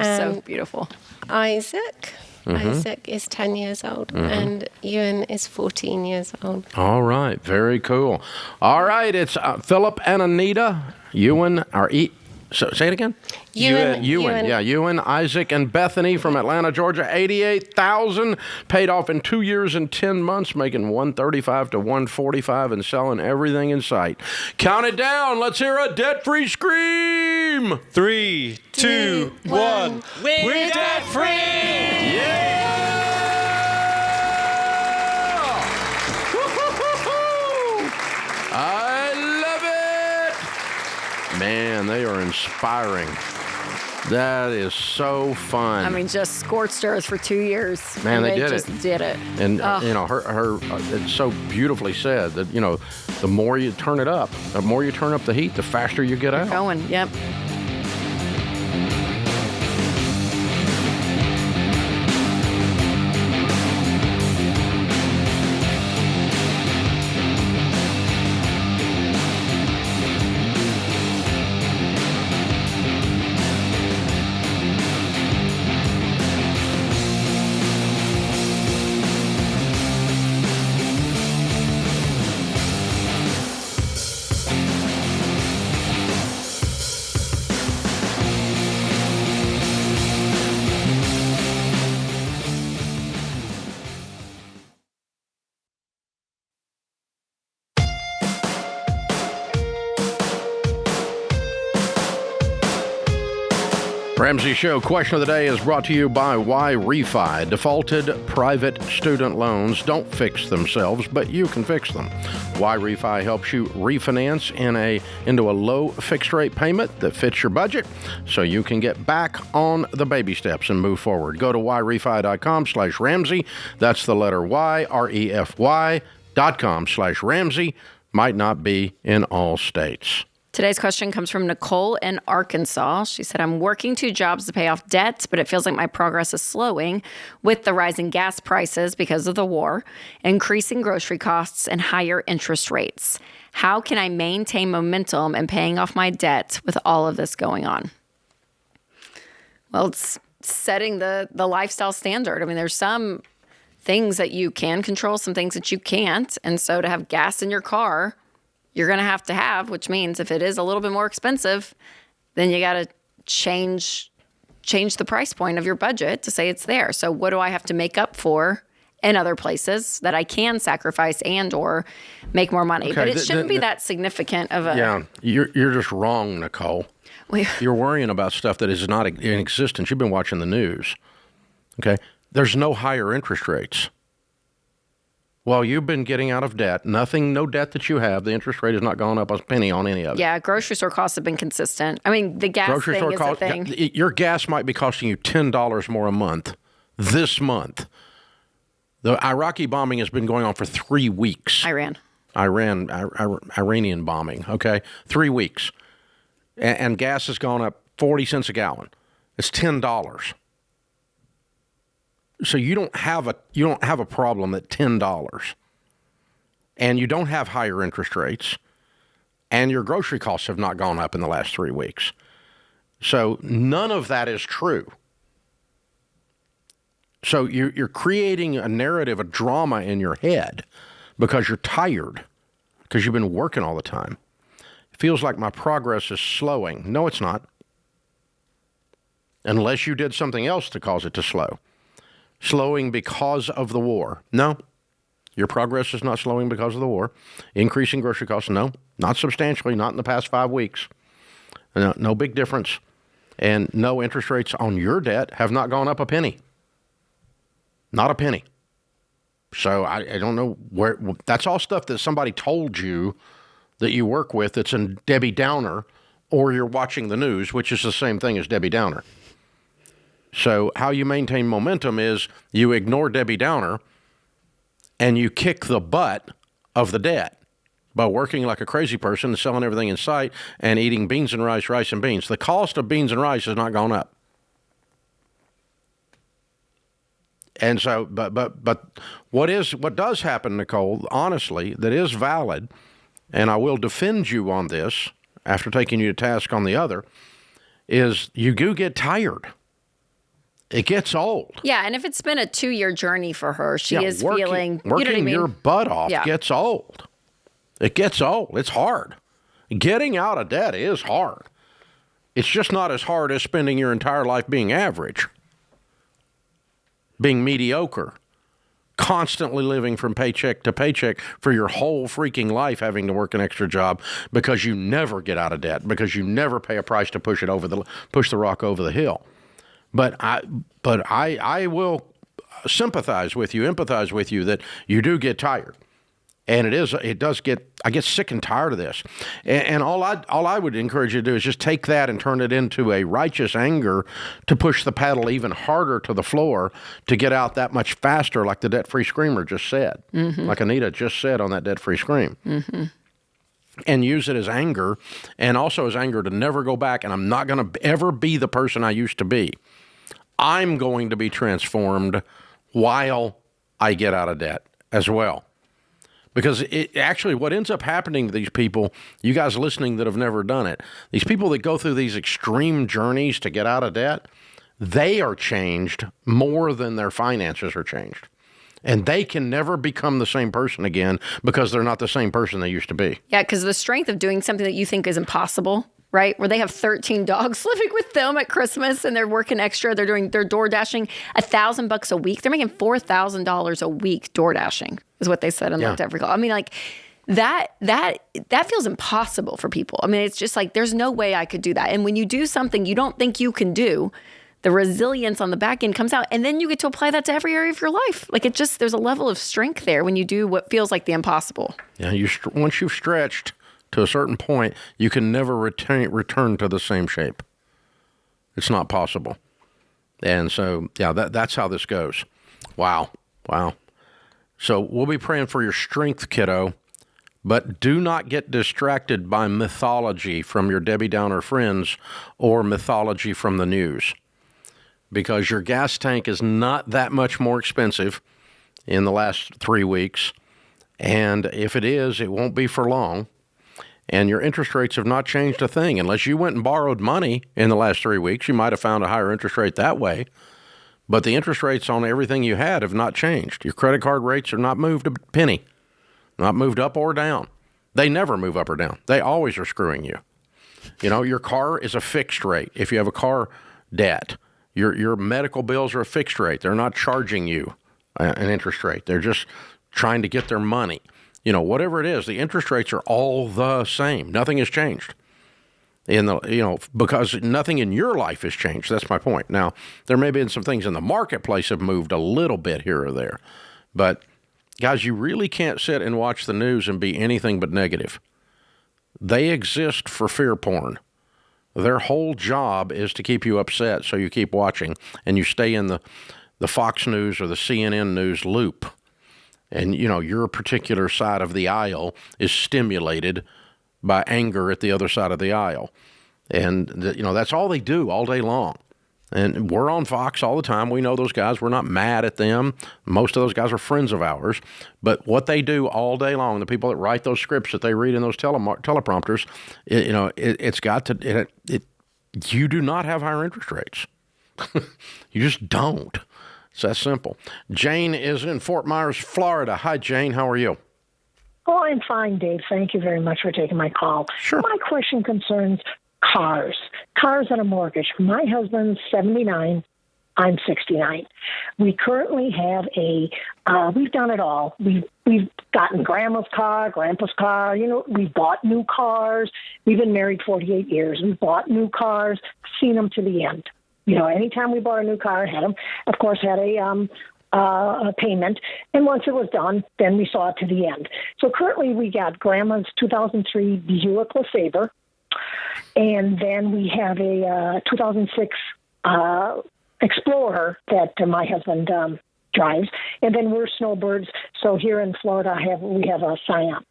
So beautiful. Isaac. Mm-hmm. Isaac is 10 years old. Mm-hmm. And Ewan is 14 years old. All right, very cool. All right, it's Philip and Anita. Ewan, so say it again. Ewan. Yeah, Ewan, Isaac, and Bethany from Atlanta, Georgia. $88,000 paid off in 2 years and 10 months, making $135 to $145 and selling everything in sight. Count it down. Let's hear a debt-free scream. 3, 2, 1. We're debt free. Yeah! I love it. Man, they are inspiring. That is so fun. I mean, just scorched earth for 2 years. Man, and they did just it. did it. And, her it's so beautifully said that, the more you turn it up, the more you turn up the heat, the faster you get out. Going, yep. Ramsey Show question of the day is brought to you by Why Refi. Defaulted private student loans don't fix themselves, but you can fix them. Why Refi helps you refinance into a low fixed rate payment that fits your budget so you can get back on the baby steps and move forward. Go to whyrefi.com/Ramsey. That's the letter Y, REFY.com/Ramsey. Might not be in all states. Today's question comes from Nicole in Arkansas. She said, I'm working 2 jobs to pay off debt, but it feels like my progress is slowing with the rising gas prices because of the war, increasing grocery costs, and higher interest rates. How can I maintain momentum in paying off my debt with all of this going on? Well, it's setting the lifestyle standard. I mean, there's some things that you can control, some things that you can't. And so to have gas in your car, you're going to have, which means if it is a little bit more expensive, then you got to change the price point of your budget to say it's there. So what do I have to make up for in other places that I can sacrifice and or make more money? Okay, but it shouldn't be that significant of a... Yeah, you're just wrong, Nicole. You're worrying about stuff that is not in existence. You've been watching the news. Okay? There's no higher interest rates. Well, you've been getting out of debt. No debt that you have. The interest rate has not gone up a penny on any of it. Yeah, grocery store costs have been consistent. I mean, the gas thing is a thing. Your gas might be costing you $10 more a month this month. The Iraqi bombing has been going on for 3 weeks. Iranian bombing, okay? 3 weeks. And gas has gone up 40 cents a gallon. It's $10. So you don't have a problem at $10, and you don't have higher interest rates, and your grocery costs have not gone up in the last 3 weeks. So none of that is true. So you're creating a narrative, a drama in your head because you're tired, because you've been working all the time. It feels like my progress is slowing. No, it's not. Unless you did something else to cause it to slow. Slowing because of the war. No, your progress is not slowing because of the war. Increasing grocery costs. No, not substantially, not in the past 5 weeks. No big difference. And no, interest rates on your debt have not gone up a penny. Not a penny. So I don't know where, that's all stuff that somebody told you that you work with that's in Debbie Downer, or you're watching the news, which is the same thing as Debbie Downer. So how you maintain momentum is you ignore Debbie Downer and you kick the butt of the debt by working like a crazy person and selling everything in sight and eating beans and rice and beans. The cost of beans and rice has not gone up. And so, but what does happen, Nicole, honestly, that is valid, and I will defend you on this after taking you to task on the other, is you do get tired. It gets old. Yeah, and if it's been a 2-year journey for her, she is feeling... Working you know what I mean? your butt off gets old. It gets old. It's hard. Getting out of debt is hard. It's just not as hard as spending your entire life being average, being mediocre, constantly living from paycheck to paycheck for your whole freaking life, having to work an extra job because you never get out of debt, because you never pay a price to push the rock over the hill. But I will sympathize with you, empathize with you that you do get tired. And I get sick and tired of this. And all I would encourage you to do is just take that and turn it into a righteous anger to push the pedal even harder to the floor to get out that much faster, like the debt-free screamer just said, like Anita just said on that debt-free scream. And use it as anger, and also as anger to never go back, and I'm not going to ever be the person I used to be. I'm going to be transformed while I get out of debt as well. Because it actually, what ends up happening to these people, you guys listening that have never done it, these people that go through these extreme journeys to get out of debt, they are changed more than their finances are changed. And they can never become the same person again because they're not the same person they used to be. Yeah, because the strength of doing something that you think is impossible, right? Where they have 13 dogs living with them at Christmas and they're working extra. They're door dashing $1,000 a week. They're making $4,000 a week door dashing is what they said on that every call. I mean, like that feels impossible for people. I mean, it's just like, there's no way I could do that. And when you do something you don't think you can do, the resilience on the back end comes out, and then you get to apply that to every area of your life. Like there's a level of strength there when you do what feels like the impossible. Yeah, once you've stretched to a certain point, you can never return to the same shape. It's not possible. And so, yeah, that's how this goes. Wow. So we'll be praying for your strength, kiddo, but do not get distracted by mythology from your Debbie Downer friends or mythology from the news, because your gas tank is not that much more expensive in the last 3 weeks. And if it is, it won't be for long. And your interest rates have not changed a thing. Unless you went and borrowed money in the last 3 weeks, you might have found a higher interest rate that way. But the interest rates on everything you had have not changed. Your credit card rates are not moved a penny, not moved up or down. They never move up or down. They always are screwing you. You know, your car is a fixed rate. If you have a car debt, your medical bills are a fixed rate. They're not charging you an interest rate. They're just trying to get their money. You know, whatever it is, the interest rates are all the same. Nothing has changed. Because nothing in your life has changed. That's my point. Now, there may have been some things in the marketplace have moved a little bit here or there. But, guys, you really can't sit and watch the news and be anything but negative. They exist for fear porn. Their whole job is to keep you upset, so you keep watching, and you stay in the Fox News or the CNN News loop. And, your particular side of the aisle is stimulated by anger at the other side of the aisle. And, that's all they do all day long. And we're on Fox all the time. We know those guys. We're not mad at them. Most of those guys are friends of ours. But what they do all day long, the people that write those scripts that they read in those teleprompters, you do not have higher interest rates. You just don't. It's that simple. Jane is in Fort Myers, Florida. Hi, Jane. How are you? Oh, I'm fine, Dave. Thank you very much for taking my call. Sure. My question concerns cars and a mortgage. My husband's 79. I'm 69. We currently have we've done it all. We've gotten grandma's car, grandpa's car. We've bought new cars. We've been married 48 years. We've bought new cars, seen them to the end. Anytime we bought a new car, had a payment, and once it was done, then we saw it to the end. So currently we got grandma's 2003 Buick LeSabre, and then we have a 2006 Explorer that my husband drives, and then we're snowbirds. So here in Florida, we have a Scion,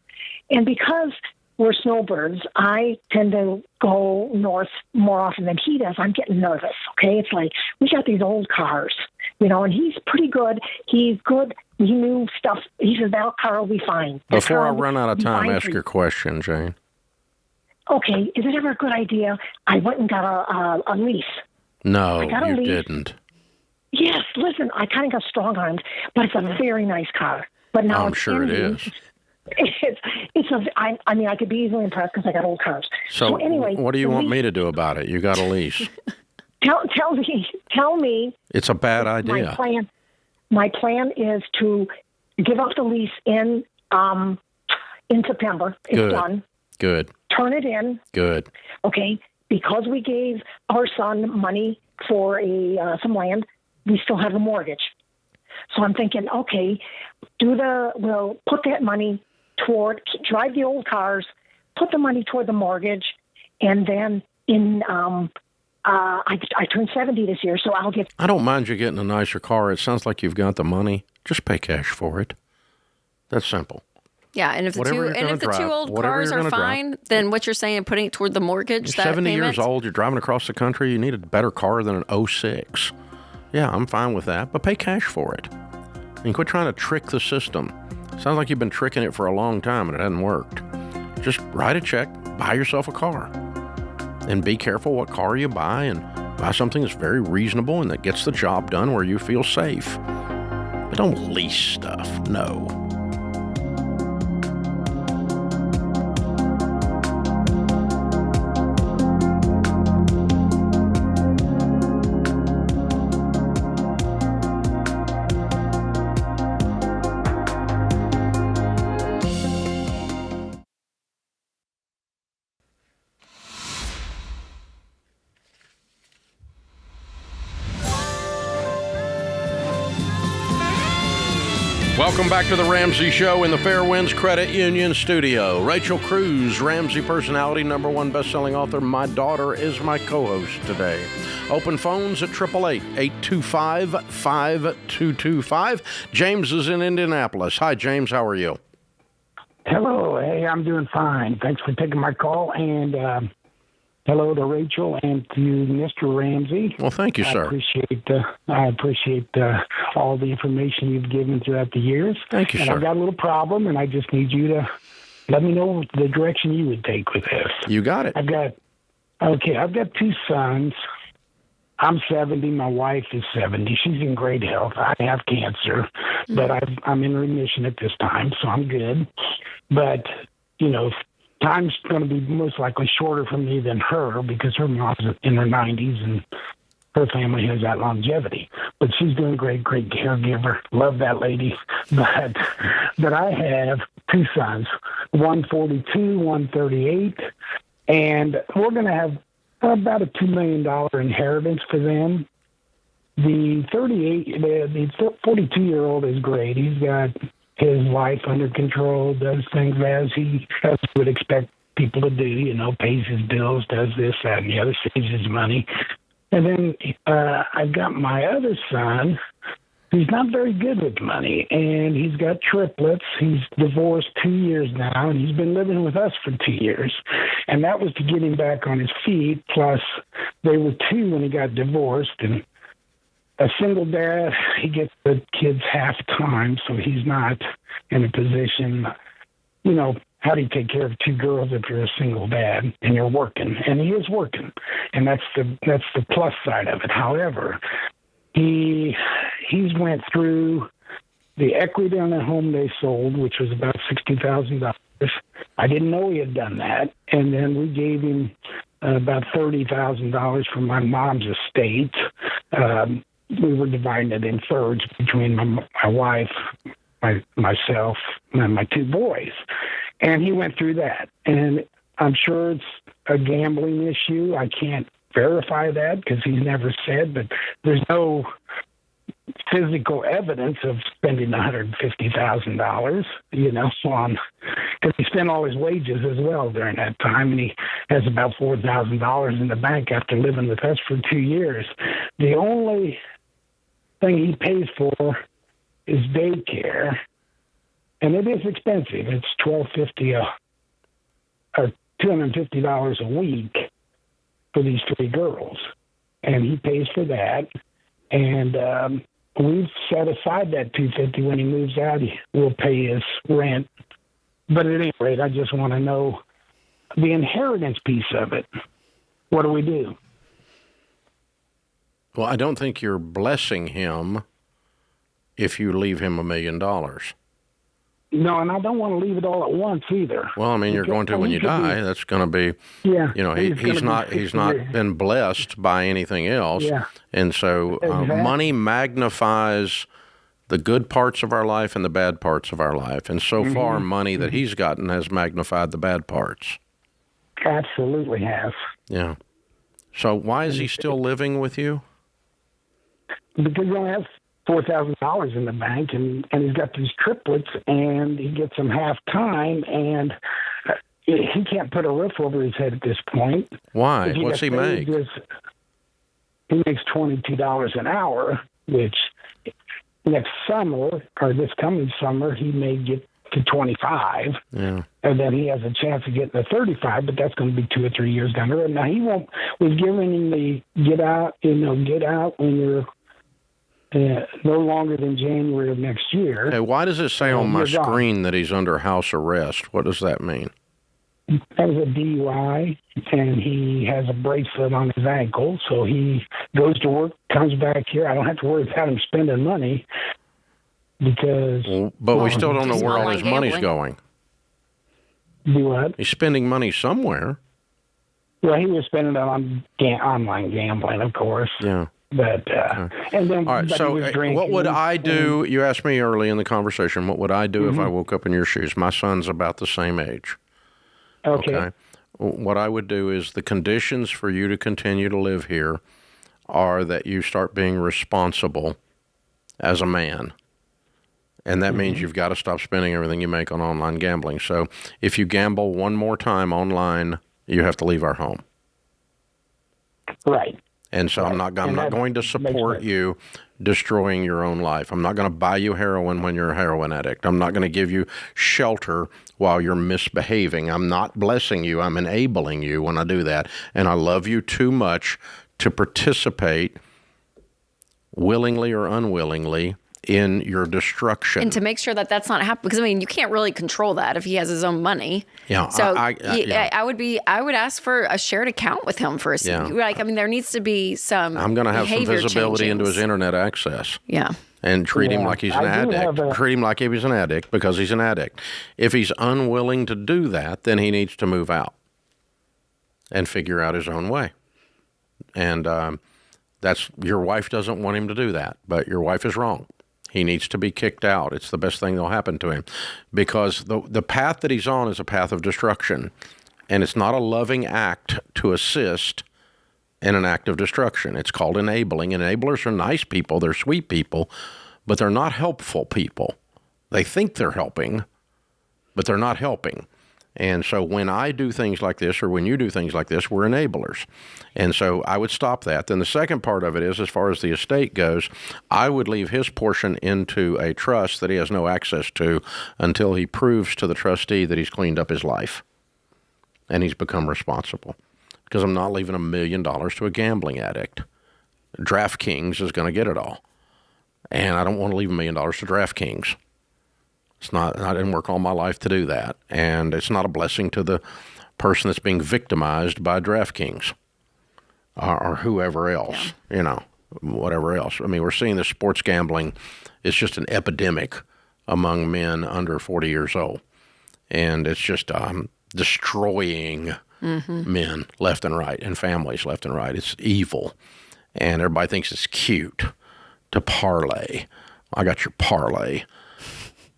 and because we're snowbirds, I tend to go north more often than he does. I'm getting nervous. Okay, it's like we got these old cars. And he's pretty good. He's good. He knew stuff. He says, that car will be fine. Before I run out of time, ask your question, Jane. Okay. Is it ever a good idea? I went and got a lease. No, you didn't. Yes. Listen, I kind of got strong-armed, but it's a very nice car. But now I'm sure it is. I could be easily impressed because I got old cars. So anyway, what do you want me to do about it? You got a lease. Tell me. It's a bad idea. My plan is to give up the lease in September. It's done. Good. Turn it in. Good. Okay, because we gave our son money for some land, we still have a mortgage. So I'm thinking, okay, we'll put that money drive the old cars, put the money toward the mortgage, and then I turned 70 this year, so I'll get... I don't mind you getting a nicer car. It sounds like you've got the money. Just pay cash for it. That's simple. Yeah, and if the two old cars are fine, then what you're saying, putting it toward the mortgage, you're 70 years old, you're driving across the country, you need a better car than an 06. Yeah, I'm fine with that, but pay cash for it. And quit trying to trick the system. Sounds like you've been tricking it for a long time and it hasn't worked. Just write a check, buy yourself a car. And be careful what car you buy, and buy something that's very reasonable and that gets the job done where you feel safe. But don't lease stuff, no. Welcome back to the Ramsey Show in the Fairwinds Credit Union studio. Rachel Cruze, Ramsey personality, #1 best-selling author. My daughter is my co-host today. Open phones at 888-825-5225. James is in Indianapolis. Hi, James. How are you? Hello. Hey, I'm doing fine. Thanks for taking my call. And hello to Rachel and to Mr. Ramsey. Well, thank you, sir. I appreciate all the information you've given throughout the years. Thank you, and sir. I've got a little problem, and I just need you to let me know the direction you would take with this. You got it. I've got two sons. I'm 70. My wife is 70. She's in great health. I have cancer, but I'm in remission at this time, so I'm good. But, time's going to be most likely shorter for me than her because her mom's in her 90s and her family has that longevity. But she's doing great caregiver. Love that lady. But I have two sons, one 42, one 38, and we're going to have about a $2 million inheritance for them. The 42-year-old is great. He's got his life under control, does things as he would expect people to do, pays his bills, does this, that, and the other, saves his money. And then I've got my other son who's not very good with money, and he's got triplets. He's divorced 2 years now, and he's been living with us for 2 years. And that was to get him back on his feet, plus they were two when he got divorced, and a single dad, he gets the kids half time, so he's not in a position, how do you take care of two girls if you're a single dad and you're working? And he is working, and that's the plus side of it. However, he's went through the equity on the home they sold, which was about $60,000. I didn't know he had done that, and then we gave him about $30,000 from my mom's estate. We were dividing it in thirds between my wife, myself, and my two boys. And he went through that. And I'm sure it's a gambling issue. I can't verify that because he's never said, but there's no physical evidence of spending $150,000, on, because he spent all his wages as well during that time, and he has about $4,000 in the bank after living with us for 2 years. The only thing he pays for is daycare, and it is expensive. It's $1,250 or $250 a week for these three girls, and he pays for that. And we've set aside that $250 when he moves out. We'll pay his rent. But at any rate, I just want to know the inheritance piece of it. What do we do? Well, I don't think you're blessing him if you leave him $1 million. No, and I don't want to leave it all at once either. Well, I mean, you're going to when you die. That's going to be, he's not been blessed by anything else. Yeah. And so money magnifies the good parts of our life and the bad parts of our life. And so far, money that he's gotten has magnified the bad parts. Absolutely has. Yeah. So why is he still living with you? Because we only have $4,000 in the bank, and he's got these triplets, and he gets them half time, and he can't put a roof over his head at this point. Why? What's he make? He makes $22 an hour, which next summer, or this coming summer, he may get to 25. Yeah. And then he has a chance of getting to 35, but that's going to be 2 or 3 years down the road. Now, we've given him the get out when you're no longer than January of next year. Hey, why does it say on my screen that he's under house arrest? What does that mean? That was a DUI, and he has a bracelet on his ankle, so he goes to work, comes back here. I don't have to worry about him spending money because... But we still don't know where all his money's going. Do what? He's spending money somewhere. Well, he was spending it on online gambling, of course. Yeah. But and then, all right. So, what would I do? You asked me early in the conversation. What would I do if I woke up in your shoes? My son's about the same age. Okay. What I would do is the conditions for you to continue to live here are that you start being responsible as a man. And that means you've got to stop spending everything you make on online gambling. So if you gamble one more time online, you have to leave our home. Right. And so I'm not going to support you destroying your own life. I'm not going to buy you heroin when you're a heroin addict. I'm not going to give you shelter while you're misbehaving. I'm not blessing you. I'm enabling you when I do that. And I love you too much to participate willingly or unwillingly in your destruction. And to make sure that that's not happening, because I mean, you can't really control that if he has his own money. Yeah. So I would ask for a shared account with him for a season. Like, I mean, there needs to be some. I'm going to have some visibility into his internet access. Yeah. And treat him like he's an addict. Treat him like he's an addict because he's an addict. If he's unwilling to do that, then he needs to move out and figure out his own way. And that's your wife doesn't want him to do that, but your wife is wrong. He needs to be kicked out. It's the best thing that'll happen to him because the path that he's on is a path of destruction, and it's not a loving act to assist in an act of destruction. It's called enabling. Enablers are nice people. They're sweet people, but they're not helpful people. They think they're helping, but they're not helping. And so when I do things like this or when you do things like this, we're enablers. And so I would stop that. Then the second part of it is, as far as the estate goes, I would leave his portion into a trust that he has no access to until he proves to the trustee that he's cleaned up his life and he's become responsible. Because I'm not leaving $1 million to a gambling addict. DraftKings is going to get it all. And I don't want to leave $1 million to DraftKings. It's not. I didn't work all my life to do that, and it's not a blessing to the person that's being victimized by DraftKings or whoever else. You know, whatever else. I mean, we're seeing this sports gambling is just an epidemic among men under 40 years old, and it's just destroying men left and right and families left and right. It's evil, and everybody thinks it's cute to parlay. I got your parlay.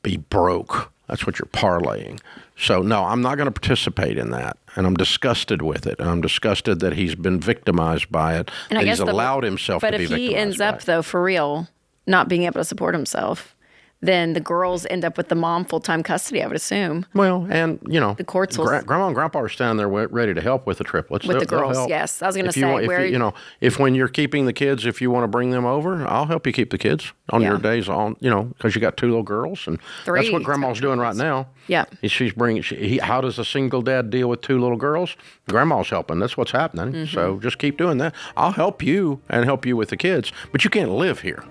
Be broke. That's what you're parlaying. So, no, I'm not going to participate in that. And I'm disgusted with it. And I'm disgusted that he's been victimized by it, that he's allowed himself to be victimized by it. But if he ends up, though, for real, not being able to support himself, then the girls end up with the mom full-time custody, I would assume. Well, and, you know, the courts will... Grandma and Grandpa are standing there ready to help with the triplets. With the girls, yes. I was going to say... If when you're keeping the kids, if you want to bring them over, I'll help you keep the kids on your days on, you know, because you got 2 little girls. And that's what Grandma's doing right now. Yeah. She's bringing... how does a single dad deal with 2 little girls? Grandma's helping. That's what's happening. So just keep doing that. I'll help you and help you with the kids, but you can't live here.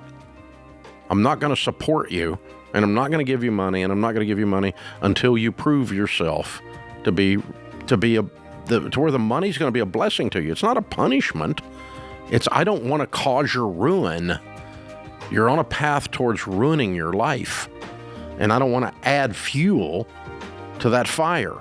I'm not going to support you, and I'm not going to give you money, and I'm not going to give you money until you prove yourself to where the money's going to be a blessing to you. It's not a punishment. It's I don't want to cause your ruin. You're on a path towards ruining your life, and I don't want to add fuel to that fire.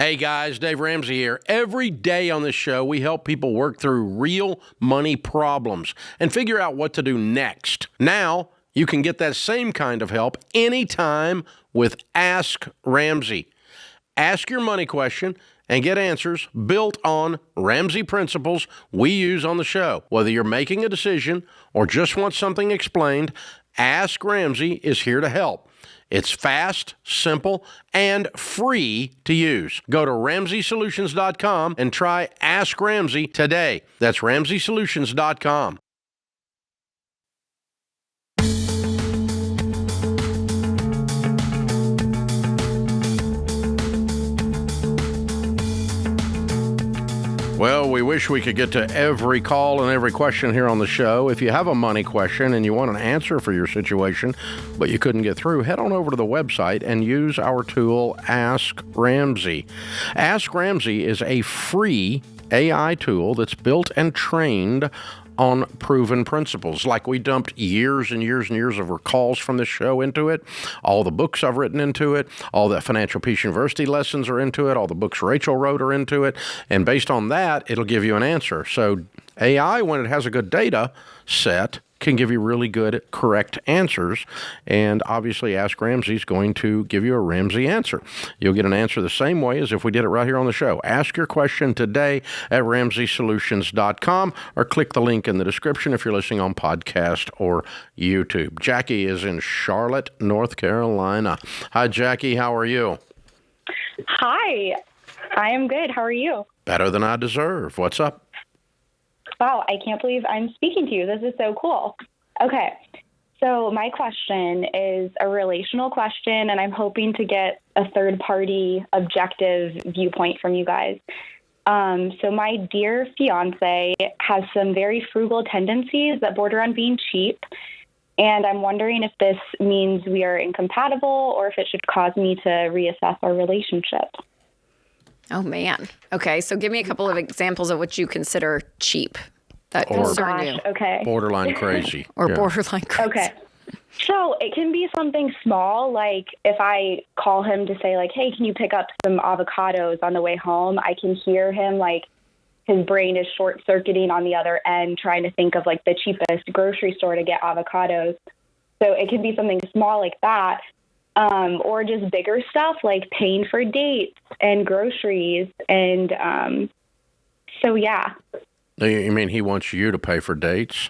Hey guys, Dave Ramsey here. Every day on this show, we help people work through real money problems and figure out what to do next. Now, you can get that same kind of help anytime with Ask Ramsey. Ask your money question and get answers built on Ramsey principles we use on the show. Whether you're making a decision or just want something explained, Ask Ramsey is here to help. It's fast, simple, and free to use. Go to RamseySolutions.com and try Ask Ramsey today. That's RamseySolutions.com. Well, we wish we could get to every call and every question here on the show. If you have a money question and you want an answer for your situation, but you couldn't get through, head on over to the website and use our tool, Ask Ramsey. Ask Ramsey is a free AI tool that's built and trained on proven principles. Like we dumped years and years and years of calls from this show into it, all the books I've written into it, all the Financial Peace University lessons are into it, all the books Rachel wrote are into it, and based on that, it'll give you an answer. So AI, when it has a good data set, can give you really good, correct answers. And obviously, Ask Ramsey is going to give you a Ramsey answer. You'll get an answer the same way as if we did it right here on the show. Ask your question today at RamseySolutions.com or click the link in the description if you're listening on podcast or YouTube. Jackie is in Charlotte, North Carolina. Hi, Jackie. How are you? Hi. I am good. How are you? Better than I deserve. What's up? Wow, I can't believe I'm speaking to you. This is so cool. Okay, so my question is a relational question, and I'm hoping to get a third-party objective viewpoint from you guys. So my dear fiance has some very frugal tendencies that border on being cheap, and I'm wondering if this means we are incompatible or if it should cause me to reassess our relationship. Oh, man. Okay, so give me a couple of examples of what you consider cheap that concern you. Okay. Borderline crazy. Or borderline crazy. Okay. So it can be something small, like if I call him to say, like, hey, can you pick up some avocados on the way home? I can hear him, like, his brain is short-circuiting on the other end, trying to think of, like, the cheapest grocery store to get avocados. So it can be something small like that. Or just bigger stuff like paying for dates and groceries. And so, yeah. You mean he wants you to pay for dates?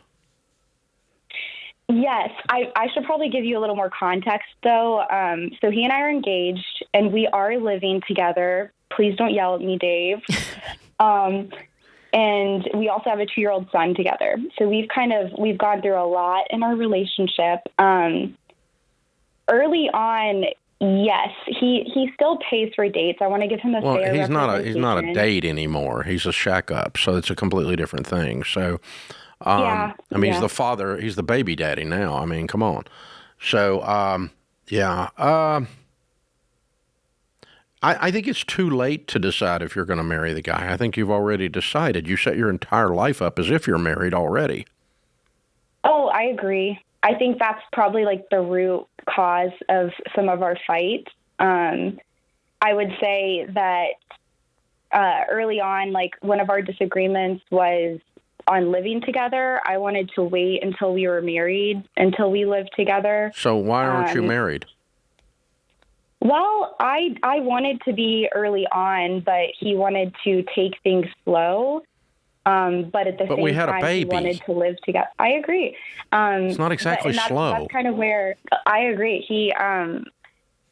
Yes. I should probably give you a little more context, though. So he and I are engaged, and we are living together. Please don't yell at me, Dave. And we also have a 2-year-old son together. So we've gone through a lot in our relationship. Early on, yes, he still pays for dates. I want to give him a fair representation. He's not a date anymore. He's a shack up, so it's a completely different thing. So, he's the father. He's the baby daddy now. I mean, come on. So, I think it's too late to decide if you're going to marry the guy. I think you've already decided. You set your entire life up as if you're married already. Oh, I agree. I think that's probably like the root cause of some of our fights. I would say that early on, like one of our disagreements was on living together. I wanted to wait until we were married, until we lived together. So why aren't you married? Well, I wanted to be early on, but he wanted to take things slow. But at the same time, he wanted to live together. I agree. It's not exactly slow. That's kind of where I agree. He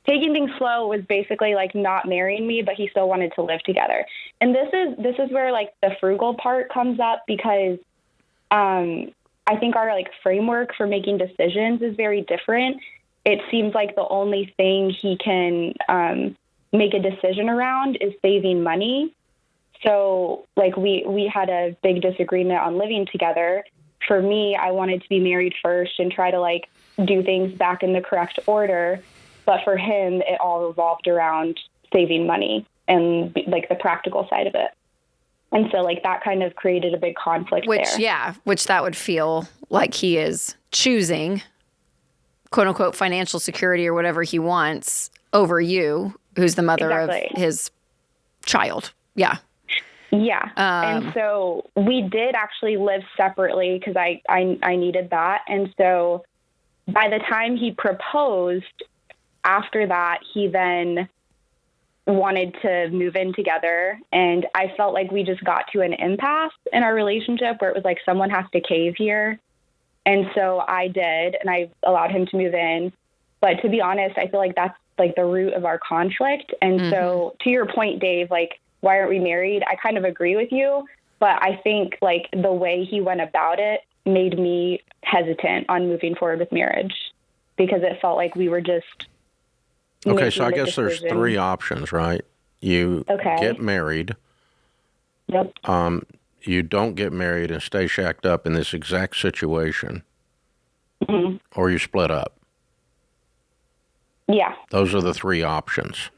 taking things slow was basically like not marrying me, but he still wanted to live together. And this is where like the frugal part comes up, because I think our like framework for making decisions is very different. It seems like the only thing he can make a decision around is saving money. So, like, we had a big disagreement on living together. For me, I wanted to be married first and try to, like, do things back in the correct order. But for him, it all revolved around saving money and, like, the practical side of it. And so, like, that kind of created a big conflict there. Which that would feel like he is choosing, quote-unquote, financial security or whatever he wants over you, who's the mother of his child. Yeah. Yeah. And so we did actually live separately because I needed that. And so by the time he proposed, after that, he then wanted to move in together. And I felt like we just got to an impasse in our relationship where it was like, someone has to cave here. And so I did, and I allowed him to move in. But to be honest, I feel like that's like the root of our conflict. And so to your point, Dave, like, why aren't we married? I kind of agree with you, but I think like the way he went about it made me hesitant on moving forward with marriage because it felt like we were just okay. So I guess there's three options, right? You get married. Yep. You don't get married and stay shacked up in this exact situation, or you split up. Yeah. Those are the three options.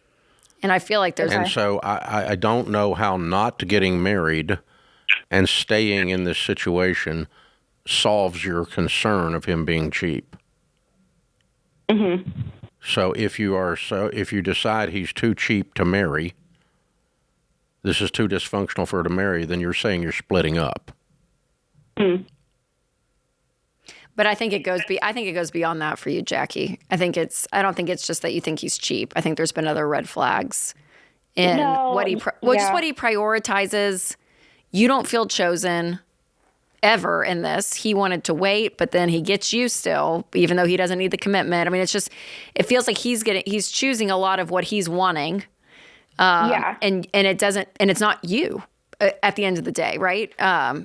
And I feel like there's... And so I don't know how not getting married and staying in this situation solves your concern of him being cheap. So if you decide he's too cheap to marry, this is too dysfunctional for her to marry, then you're saying you're splitting up. But I think it goes beyond that for you, Jackie. I don't think it's just that you think he's cheap. I think there's been other red flags in what he prioritizes. You don't feel chosen ever in this. He wanted to wait, but then he gets you still, even though he doesn't need the commitment. I mean, it feels like he's choosing a lot of what he's wanting. And it's not you. At the end of the day, right?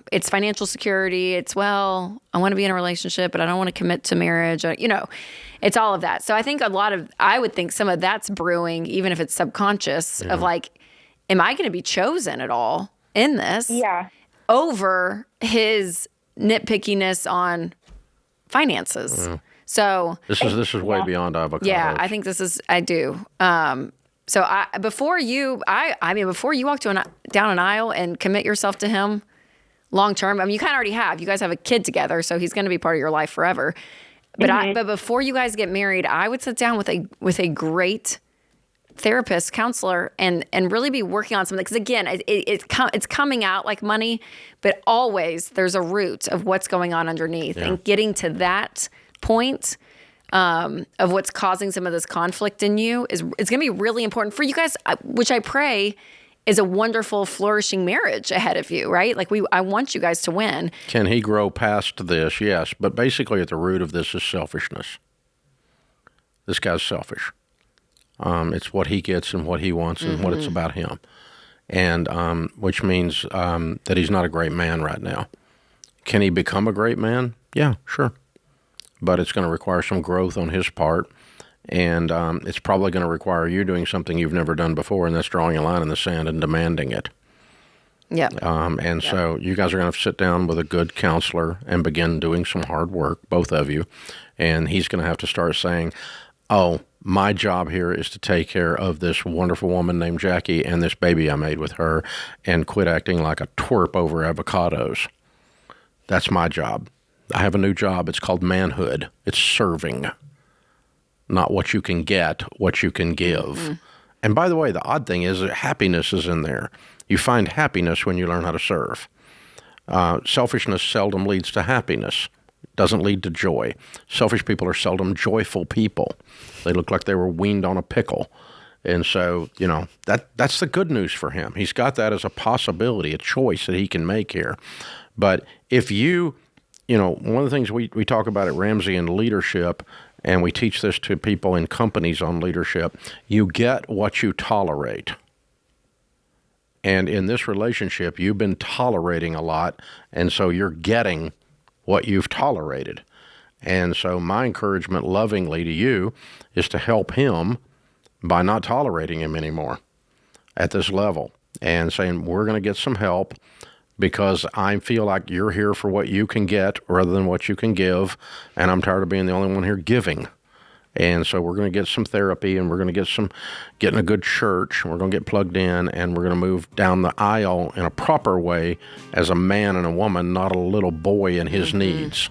It's financial security. It's, I want to be in a relationship, but I don't want to commit to marriage. It's all of that. So I think I would think some of that's brewing, even if it's subconscious, of like, am I going to be chosen at all in this? Yeah. Over his nitpickiness on finances. So this is way beyond avocado. Yeah, I think I do. So before you walk down an aisle and commit yourself to him long term, I mean, you kind of already have. You guys have a kid together, so he's going to be part of your life forever. But but before you guys get married, I would sit down with a great therapist, counselor, and really be working on something. Because again, it's coming out like money, but always there's a root of what's going on underneath, and getting to that point of what's causing some of this conflict in you is going to be really important for you guys, which I pray is a wonderful, flourishing marriage ahead of you, right? Like I want you guys to win. Can he grow past this? Yes, but basically at the root of this is selfishness. This guy's selfish. It's what he gets and what he wants and what it's about him, and which means that he's not a great man right now. Can he become a great man? Yeah, sure. But it's going to require some growth on his part, and it's probably going to require you doing something you've never done before, and that's drawing a line in the sand and demanding it. Yeah. So you guys are going to have to sit down with a good counselor and begin doing some hard work, both of you, and he's going to have to start saying, oh, my job here is to take care of this wonderful woman named Jackie and this baby I made with her, and quit acting like a twerp over avocados. That's my job. I have a new job. It's called manhood. It's serving, not what you can get, what you can give. And by the way, the odd thing is that happiness is in there. You find happiness when you learn how to serve. Selfishness seldom leads to happiness. It doesn't lead to joy. Selfish people are seldom joyful people. They look like they were weaned on a pickle. And so, that's the good news for him. He's got that as a possibility, a choice that he can make here. But if one of the things we talk about at Ramsey in leadership, and we teach this to people in companies on leadership, you get what you tolerate. And in this relationship, you've been tolerating a lot, and so you're getting what you've tolerated. And so my encouragement lovingly to you is to help him by not tolerating him anymore at this level, and saying, we're going to get some help, because I feel like you're here for what you can get rather than what you can give, and I'm tired of being the only one here giving. And so we're going to get some therapy, and we're going to get in a good church, and we're going to get plugged in, and we're going to move down the aisle in a proper way as a man and a woman, not a little boy and his needs.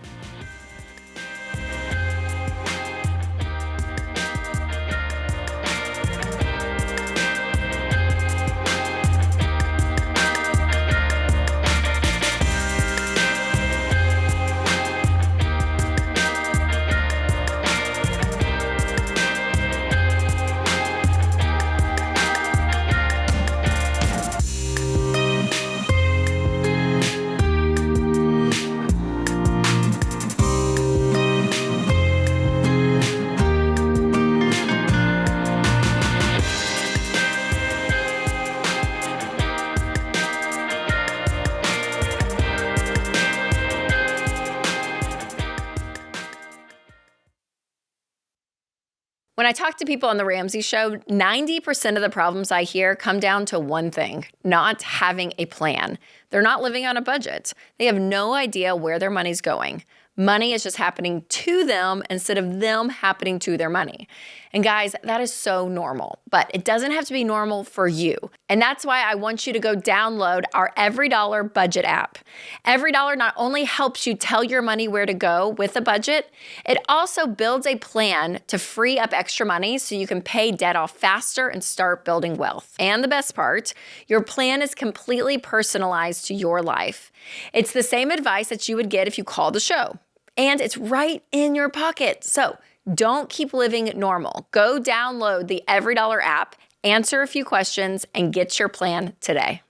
When I talk to people on the Ramsey Show, 90% of the problems I hear come down to one thing: not having a plan. They're not living on a budget. They have no idea where their money's going. Money is just happening to them instead of them happening to their money. And guys, that is so normal, but it doesn't have to be normal for you. And that's why I want you to go download our EveryDollar Budget app. EveryDollar not only helps you tell your money where to go with a budget, it also builds a plan to free up extra money so you can pay debt off faster and start building wealth. And the best part, your plan is completely personalized to your life. It's the same advice that you would get if you called the show. And it's right in your pocket. So don't keep living normal. Go download the EveryDollar app, answer a few questions, and get your plan today.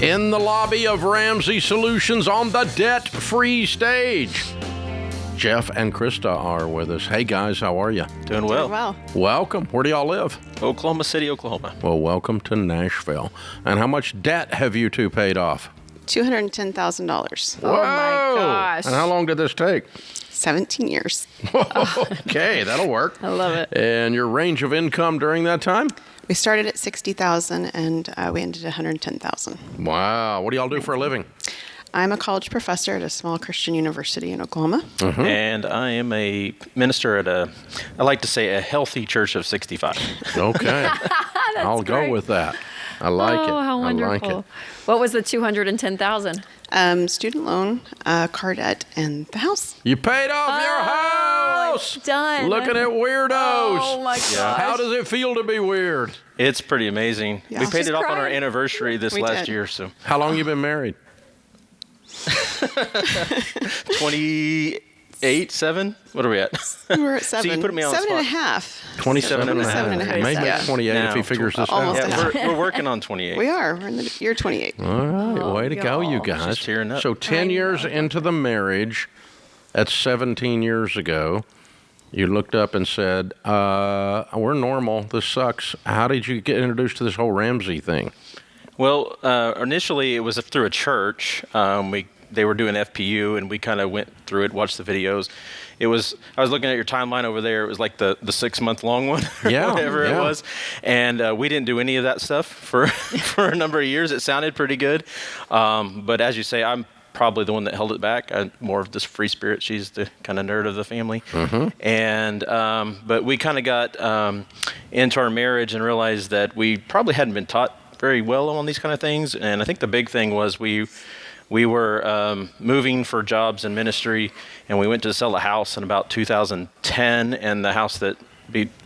In the lobby of Ramsey Solutions on the debt-free stage, Jeff and Krista are with us. Hey, guys, how are you? Doing well. Doing well. Welcome. Where do y'all live? Oklahoma City, Oklahoma. Well, welcome to Nashville. And how much debt have you two paid off? $210,000. Whoa! Oh, my gosh. And how long did this take? 17 years. Okay, that'll work. I love it. And your range of income during that time? We started at $60,000 and we ended at $110,000. Wow. What do y'all do for a living? I'm a college professor at a small Christian university in Oklahoma. Mm-hmm. And I am a minister at I like to say, a healthy church of 65. Okay. I'll go with that. I like it. Oh, how wonderful. I like it. What was the $210,000? Student loan, car debt, and the house. You paid off your house! It's done. Looking at weirdos. Oh, my gosh. Yeah. How does it feel to be weird? It's pretty amazing. Yeah. We paid Just it off on our crying. anniversary this We last did. year. So How long you been married? 28, 7? What are we at? We were at 7. So you put me on the 7 and a spot. half. 27 and a half. 7 and a half. Maybe Yeah. 28 if he Now, figures this almost out. a Yeah, we're working on 28. We are. We're in the year 28. All right, way to go, you guys. Just tearing up. So 10 years into the marriage, that's 17 years ago, you looked up and said, we're normal, this sucks. How did you get introduced to this whole Ramsey thing? Well, initially it was through a church. They were doing FPU, and we kind of went through it, watched the videos. I was looking at your timeline over there. It was like the 6-month-long one, Yeah, whatever yeah. it was. And we didn't do any of that stuff for a number of years. It sounded pretty good. But as you say, I'm probably the one that held it back. I'm more of this free spirit. She's the kind of nerd of the family. Mm-hmm. And but we kind of got into our marriage and realized that we probably hadn't been taught very well on these kind of things. And I think the big thing was we were moving for jobs in ministry, and we went to sell a house in about 2010, and the house that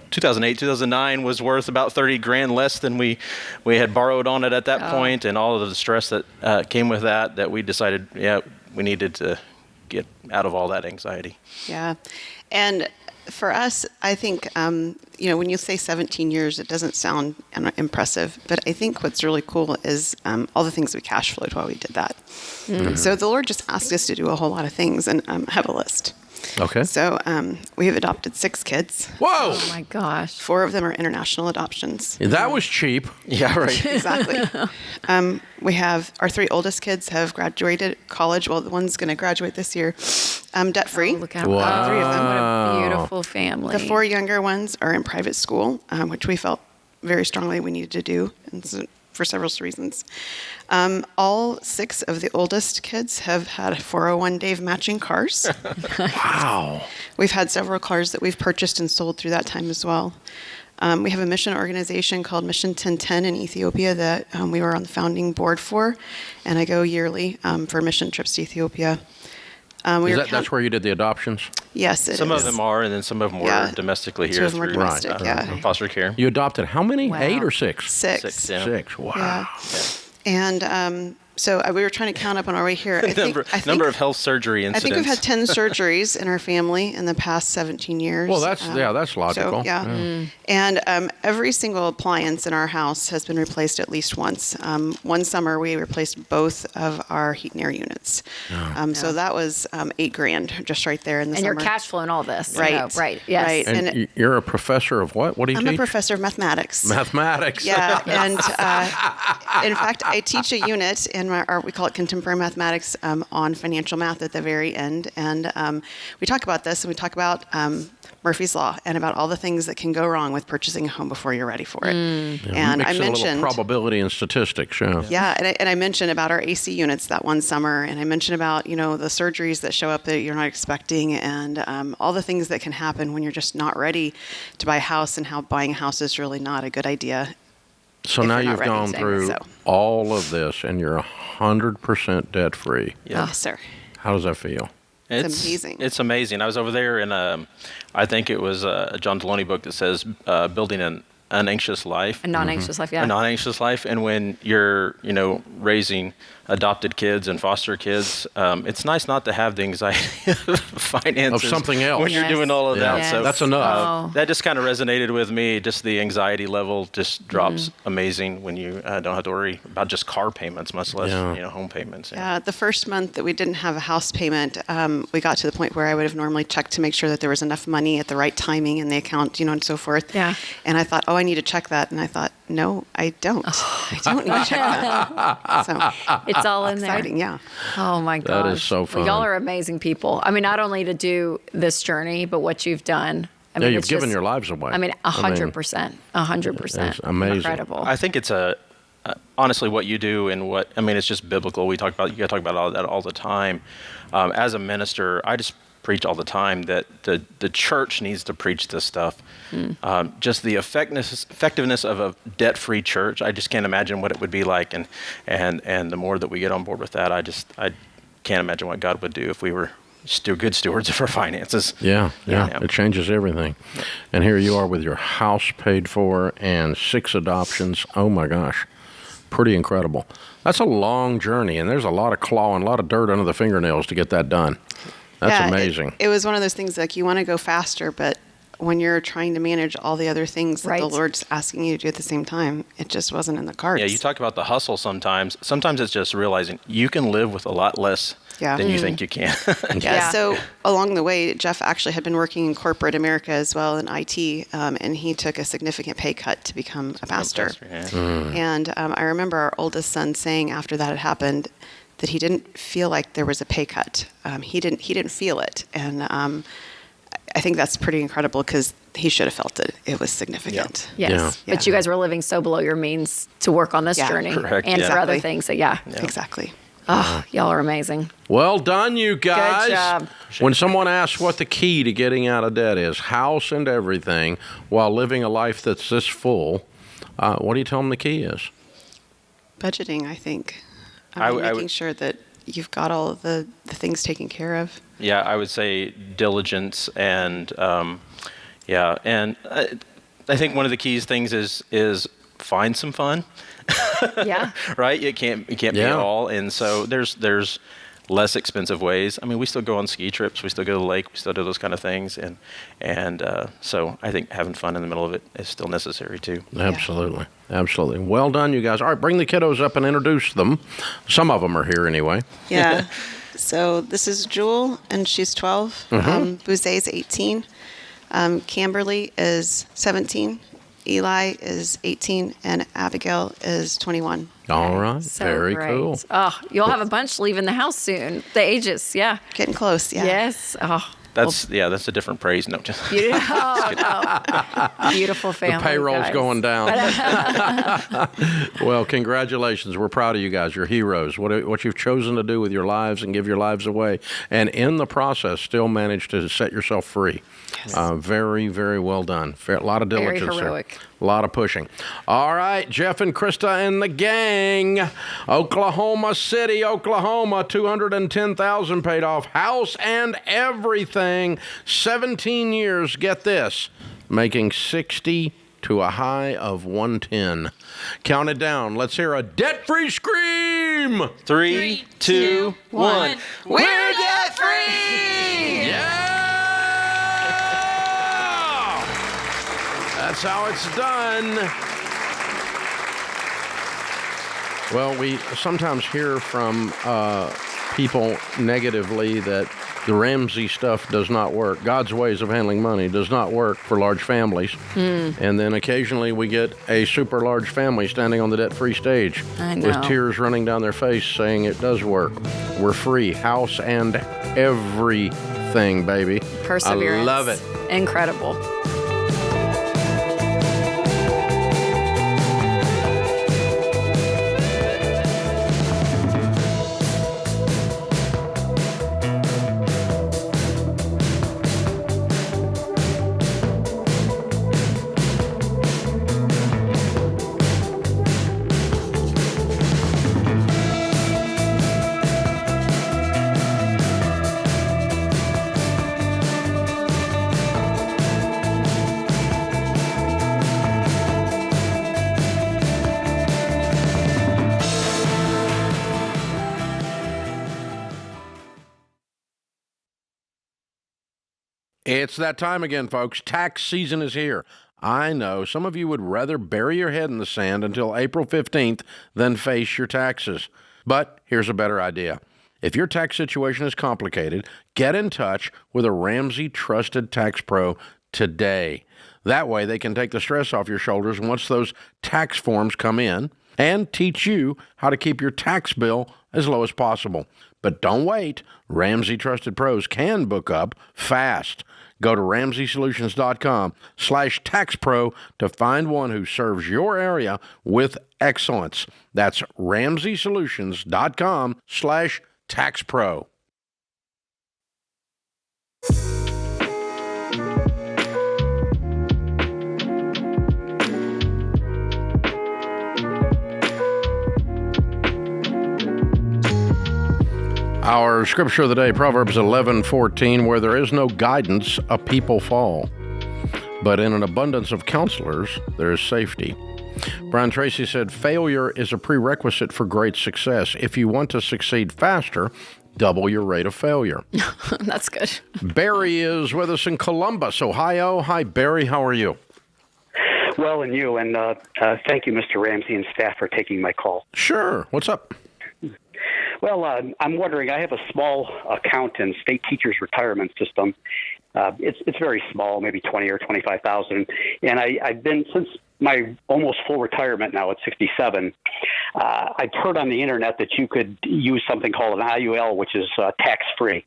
2008, 2009 was worth about 30 grand less than we had borrowed on it at that point, and all of the stress that came with that we decided, we needed to get out of all that anxiety. Yeah. And for us, I think, when you say 17 years, it doesn't sound impressive, but I think what's really cool is all the things we cash flowed while we did that. Mm-hmm. So the Lord just asked us to do a whole lot of things and have a list. Okay. So we have adopted 6 kids. Whoa! Oh, my gosh. 4 of them are international adoptions. That was cheap. Yeah, right. Exactly. We have our 3 oldest kids have graduated college. Well, the one's going to graduate this year, debt-free. Oh, look out. Wow. 3 of them. What a beautiful family. The 4 younger ones are in private school, which we felt very strongly we needed to do, and so, for several reasons. All 6 of the oldest kids have had 401 Dave matching cars. Wow. We've had several cars that we've purchased and sold through that time as well. We have a mission organization called Mission 1010 in Ethiopia that we were on the founding board for, and I go yearly for mission trips to Ethiopia. That's where you did the adoptions? Yes, it Some is. of them are, and then some of them were domestically here. 2 of them were through, domestic, yeah. foster care. You adopted how many? Wow. 8 or 6? 6. 6, yeah. 6. Wow. Yeah. And so we were trying to count up on our way here. I think number of health surgery I incidents. think we've had 10 surgeries in our family in the past 17 years. Well, that's logical. So, yeah. Mm. And every single appliance in our house has been replaced at least once. One summer, we replaced both of our heat and air units. So that was $8,000 just right there in the and summer. you're cash flowing all this. Right. Right. Yes. Right. And you're a professor of what? What do you I'm teach? a professor of mathematics. Mathematics. Yeah, and in fact, I teach a unit in we call it contemporary mathematics on financial math at the very end, and we talk about this, and we talk about Murphy's Law and about all the things that can go wrong with purchasing a home before you're ready for it. And I mentioned probability and statistics. Yeah, and I mentioned about our AC units that one summer, and I mentioned about the surgeries that show up that you're not expecting, and all the things that can happen when you're just not ready to buy a house, and how buying a house is really not a good idea. So now you've gone through all of this, and you're 100% debt free. Yes, sir. How does that feel? It's amazing. It's amazing. I was over there in I think it was a John Deloney book that says building an anxious life. A non-anxious life, yeah. A non-anxious life. And when you're, raising adopted kids and foster kids, it's nice not to have the anxiety of finances. Of something else. When you're doing all of that. Yes. So that's enough. That just kind of resonated with me. Just the anxiety level just drops amazing when you don't have to worry about just car payments, much less, home payments. Yeah, the first month that we didn't have a house payment, we got to the point where I would have normally checked to make sure that there was enough money at the right timing in the account, and so forth. Yeah. And I thought, I need to check that. And I thought, no, I don't. I don't need to check that. So it's all in exciting, there. Yeah. Oh my gosh. That is so fun. Well, y'all are amazing people. I mean, not only to do this journey, but what you've done. I mean, you've given your lives away. I mean, 100%. 100%. It's amazing. Incredible. I think it's honestly what you do and it's just biblical. You got to talk about all that all the time. As a minister, I just preach all the time that the church needs to preach this stuff. Just the effectiveness of a debt-free church. I just can't imagine what it would be like, and the more that we get on board with that, I can't imagine what God would do if we were still good stewards of our finances. Yeah. It changes everything. And here you are with your house paid for and 6 adoptions. Oh my gosh, pretty incredible. That's a long journey, and there's a lot of claw and a lot of dirt under the fingernails to get that done. That's amazing. It was one of those things like you want to go faster, but when you're trying to manage all the other things that the Lord's asking you to do at the same time, it just wasn't in the cards. Yeah, you talk about the hustle sometimes. Sometimes it's just realizing you can live with a lot less than you think you can. So along the way, Jeff actually had been working in corporate America as well in IT, and he took a significant pay cut to become a pastor. And I remember our oldest son saying after that had happened that he didn't feel like there was a pay cut. He didn't feel it, and I think that's pretty incredible because he should have felt it. It was significant. Yeah. Yes. Yeah. But you guys were living so below your means to work on this journey and for other things. So Exactly. Oh, y'all are amazing. Well done, you guys. Good job. When someone asks what the key to getting out of debt is, house and everything, while living a life that's this full, what do you tell them the key is? Budgeting, I think. Making sure that you've got all of the things taken care of. Yeah, I would say diligence and and I think one of the keys things is find some fun. Right? It can't be all, and so there's less expensive ways. I mean, we still go on ski trips, we still go to the lake, we still do those kind of things, and so I think having fun in the middle of it is still necessary too. Absolutely. Absolutely. Well done, you guys. All right, bring the kiddos up and introduce them. Some of them are here anyway. Yeah. So this is Jewel, and she's 12. Buze's 18. Camberly is 17. Eli is 18, and Abigail is 21. All right. So very great. cool. Oh, you'll have a bunch leaving the house soon. The ages, Getting close, Yes. Oh. That's a different praise. No, just No. Beautiful family. The payroll's going down. Well, congratulations. We're proud of you guys. You're heroes. What you've chosen to do with your lives and give your lives away, and in the process, still managed to set yourself free. Yes. Very, very well done. A lot of diligence. Very heroic. A lot of pushing. All right, Jeff and Krista and the gang. Oklahoma City, Oklahoma, $210,000 paid off, house and everything. 17 years. Get this, making 60 to a high of 110. Count it down. Let's hear a debt-free scream. 3, 2, 1. We're debt-free! Yeah! That's how it's done. Well, we sometimes hear from people negatively that the Ramsey stuff does not work. God's ways of handling money does not work for large families. And then occasionally we get a super large family standing on the debt-free stage with tears running down their face saying it does work. We're free, house and everything, baby. Perseverance. I love it. Incredible. It's that time again, folks. Tax season is here. I know some of you would rather bury your head in the sand until April 15th than face your taxes. But here's a better idea. If your tax situation is complicated, get in touch with a Ramsey Trusted Tax Pro today. That way they can take the stress off your shoulders once those tax forms come in and teach you how to keep your tax bill as low as possible. But don't wait. Ramsey Trusted Pros can book up fast. Go to RamseySolutions.com/taxpro to find one who serves your area with excellence. That's RamseySolutions.com/taxpro. Our scripture of the day, Proverbs 11:14, where there is no guidance, a people fall. But in an abundance of counselors, there is safety. Brian Tracy said, failure is a prerequisite for great success. If you want to succeed faster, double your rate of failure. That's good. Barry is with us in Columbus, Ohio. Hi, Barry. How are you? Well, and you, and thank you, Mr. Ramsey and staff, for taking my call. Sure. What's up? Well, I'm wondering, I have a small account in State Teachers Retirement System. It's very small, maybe 20 or 25,000. And I've been, since my almost full retirement now at 67, I've heard on the internet that you could use something called an IUL, which is tax-free.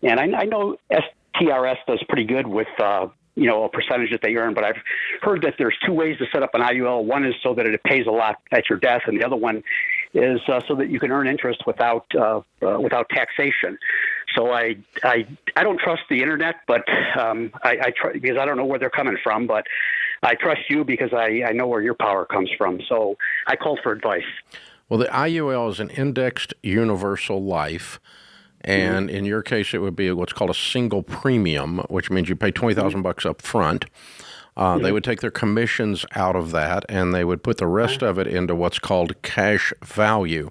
And I know STRS does pretty good with a percentage that they earn, but I've heard that there's two ways to set up an IUL. One is so that it pays a lot at your death, and the other one is so that you can earn interest without taxation. So I don't trust the internet, but I try, because I don't know where they're coming from, but I trust you because I know where your power comes from. So I called for advice. Well, the IUL is an indexed universal life. And in your case, it would be what's called a single premium, which means you pay $20,000 up front. They would take their commissions out of that, and they would put the rest of it into what's called cash value.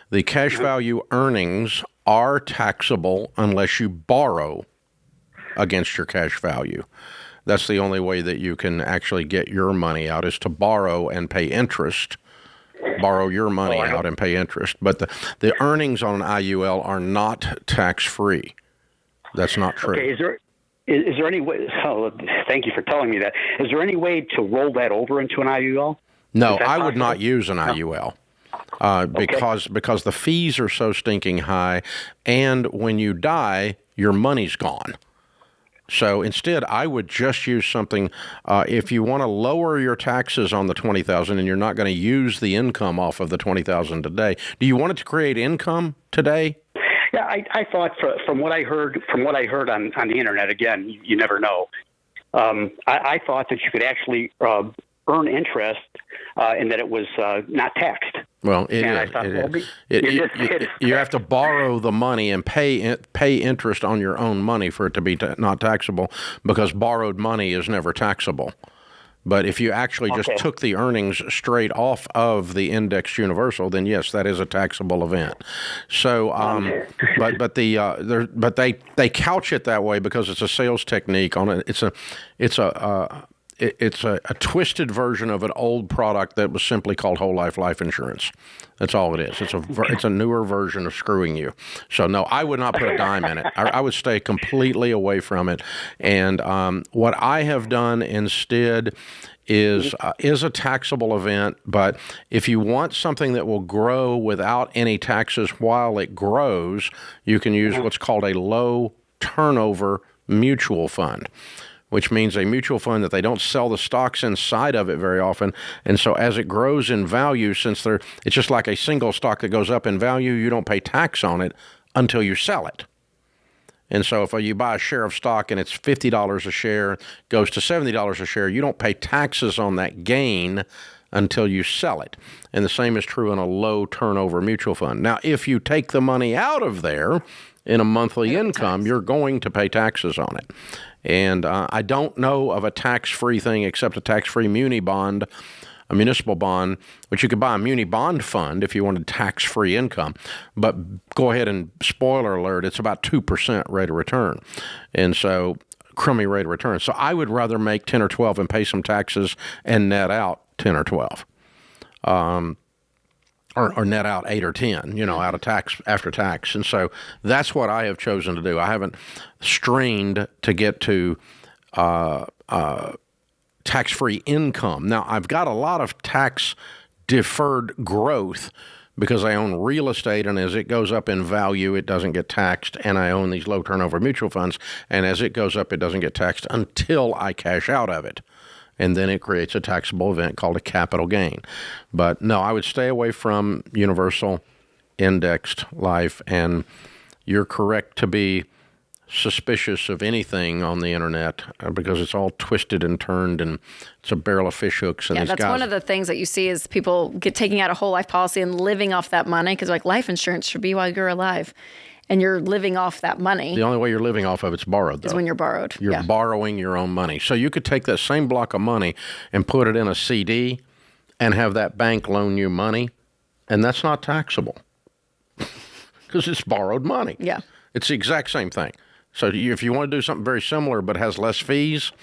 The cash value earnings are taxable unless you borrow against your cash value. That's the only way that you can actually get your money out, is to borrow and pay interest. Borrow your money out and pay interest. But the earnings on an IUL are not tax-free. That's not true. Okay, is there any way, thank you for telling me that. Is there any way to roll that over into an IUL? No, I would not use an IUL because the fees are so stinking high, and when you die, your money's gone. So instead, I would just use something, if you want to lower your taxes on the $20,000 and you're not going to use the income off of the $20,000 today. Do you want it to create income today? Yeah, I thought from what I heard on the internet, again, you never know. I thought that you could actually earn interest and that it was not taxed. Well, it is. You have to borrow the money and pay interest on your own money for it to be not taxable, because borrowed money is never taxable. But if you actually just took the earnings straight off of the indexed universal, then yes, that is a taxable event. So, but they couch it that way because it's a sales technique on it. it's a twisted version of an old product that was simply called whole life insurance. That's all it is. It's a newer version of screwing you. So no, I would not put a dime in it. I would stay completely away from it. And what I have done instead is a taxable event, but if you want something that will grow without any taxes while it grows, you can use what's called a low turnover mutual fund, which means a mutual fund that they don't sell the stocks inside of it very often. And so as it grows in value, since it's just like a single stock that goes up in value, you don't pay tax on it until you sell it. And so if you buy a share of stock and it's $50 a share, goes to $70 a share, you don't pay taxes on that gain until you sell it. And the same is true in a low turnover mutual fund. Now, if you take the money out of there in a monthly income, you're going to pay taxes on it. And I don't know of a tax-free thing except a tax-free muni bond, a municipal bond, which you could buy a muni bond fund if you wanted tax-free income. But go ahead and, spoiler alert, it's about 2% rate of return. And so, crummy rate of return. So I would rather make 10 or 12 and pay some taxes and net out 10 or 12. Or net out 8 or 10, out of tax, after tax. And so that's what I have chosen to do. I haven't strained to get to tax-free income. Now, I've got a lot of tax-deferred growth because I own real estate, and as it goes up in value, it doesn't get taxed, and I own these low-turnover mutual funds, and as it goes up, it doesn't get taxed until I cash out of it. And then it creates a taxable event called a capital gain. But no, I would stay away from universal indexed life, and you're correct to be suspicious of anything on the internet because it's all twisted and turned, and it's a barrel of fish hooks. And that's one of the things that you see is people taking out a whole life policy and living off that money because like life insurance should be while you're alive. And you're living off that money. The only way you're living off of it's borrowed, though. Is when you're borrowed. You're borrowing your own money. So you could take that same block of money and put it in a CD and have that bank loan you money, and that's not taxable because it's borrowed money. Yeah. It's the exact same thing. So if you want to do something very similar but has less fees,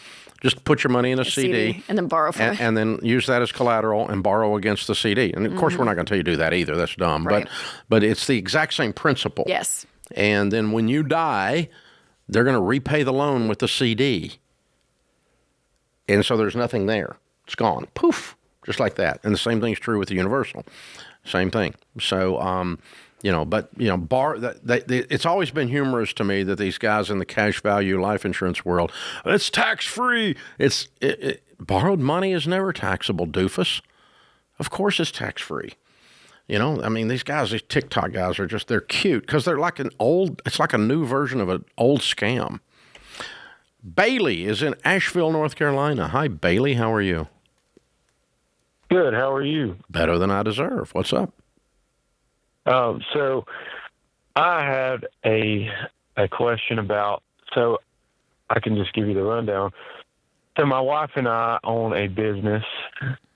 just put your money in a CD and then borrow from it. And then use that as collateral and borrow against the CD. And, of course, we're not going to tell you to do that either. That's dumb. Right. But it's the exact same principle. Yes. And then when you die, they're going to repay the loan with the CD. And so there's nothing there. It's gone. Poof. Just like that. And the same thing's true with the universal. Same thing. So, it's always been humorous to me that these guys in the cash value life insurance world, it's tax-free. Borrowed money is never taxable, doofus. Of course it's tax-free. These guys, these TikTok guys they're cute because they're like it's like a new version of an old scam. Bailey is in Asheville, North Carolina. Hi, Bailey. How are you? Good. How are you? Better than I deserve. What's up? So I had a question about, so I can just give you the rundown. So my wife and I own a business,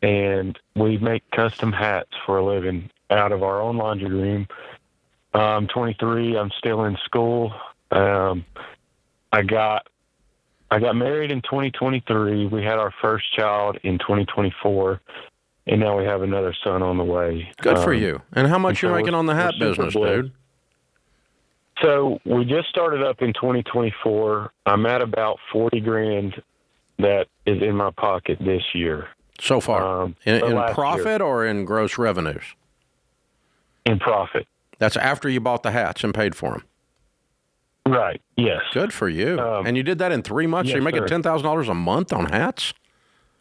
and we make custom hats for a living out of our own laundry room. I'm 23. I'm still in school. I got married in 2023. We had our first child in 2024, and now we have another son on the way. Good for you. And how much you making on the hat business, dude? So we just started up in 2024. I'm at about $40,000 that is in my pocket this year. So far, in profit year. Or in gross revenues? In profit. That's after you bought the hats and paid for them. Right. Yes. Good for you. And you did that in 3 months. Yes, so you're making sir. $10,000 a month on hats?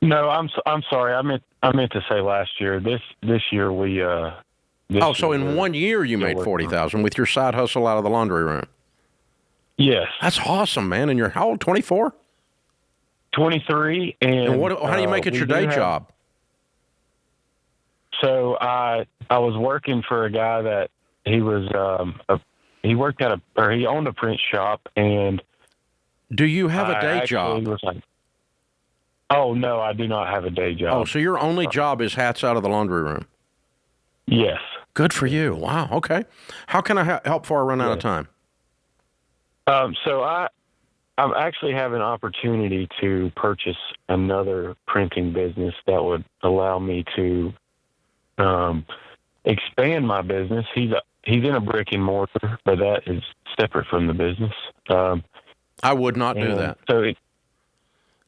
No, I'm sorry. I meant to say last year. This year we. So in 1 year you made $40,000 with your side hustle out of the laundry room. Yes. That's awesome, man. And you're how old? 24? 23. And how do you make it your day job? So I was working for a guy that he was he owned a print shop. And do you have a day job? Oh no, I do not have a day job. Oh, so your only job is hats out of the laundry room? Yes. Good for you. Wow. Okay. How can I help before I run out of time? So I I actually have an opportunity to purchase another printing business that would allow me to expand my business. He's in a brick and mortar, but that is separate from the business. I would not do that. So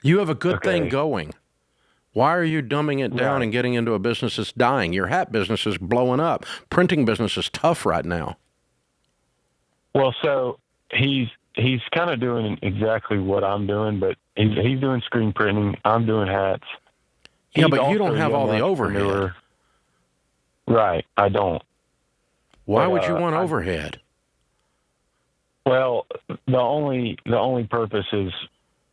you have a good thing going. Why are you dumbing it down and getting into a business that's dying? Your hat business is blowing up. Printing business is tough right now. Well, so he's kind of doing exactly what I'm doing, but he's doing screen printing. I'm doing hats. Yeah, but you don't have all the overhead. Right, I don't. Why would you want overhead? Well, the only purpose is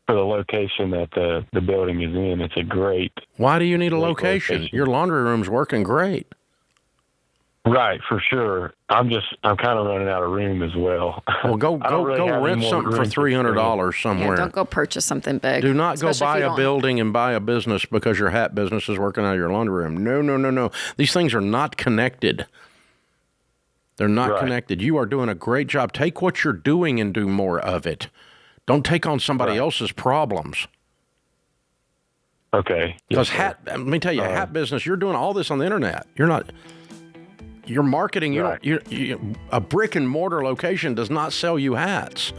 for the location that the building is in. It's a great. Why do you need a location? Your laundry room's working great. Right, for sure. I'm kind of running out of room as well. Well, go rent something for $300 somewhere. Yeah, don't go purchase something big. Do not go buy a building and buy a business because your hat business is working out of your laundry room. No. These things are not connected. They're not connected. You are doing a great job. Take what you're doing and do more of it. Don't take on somebody else's problems. Okay. Because let me tell you, hat business, you're doing all this on the internet. You're marketing. A brick and mortar location does not sell you hats.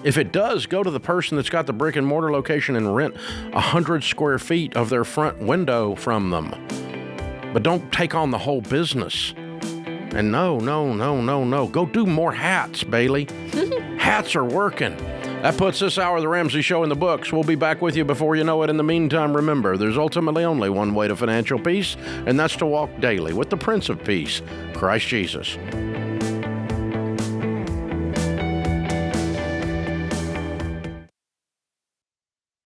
If it does, go to the person that's got the brick and mortar location and rent 100 square feet of their front window from them. But don't take on the whole business. And no. Go do more hats, Bailey. Hats are working. That puts this hour of the Ramsey Show in the books. We'll be back with you before you know it. In the meantime, remember, there's ultimately only one way to financial peace, and that's to walk daily with the Prince of Peace, Christ Jesus.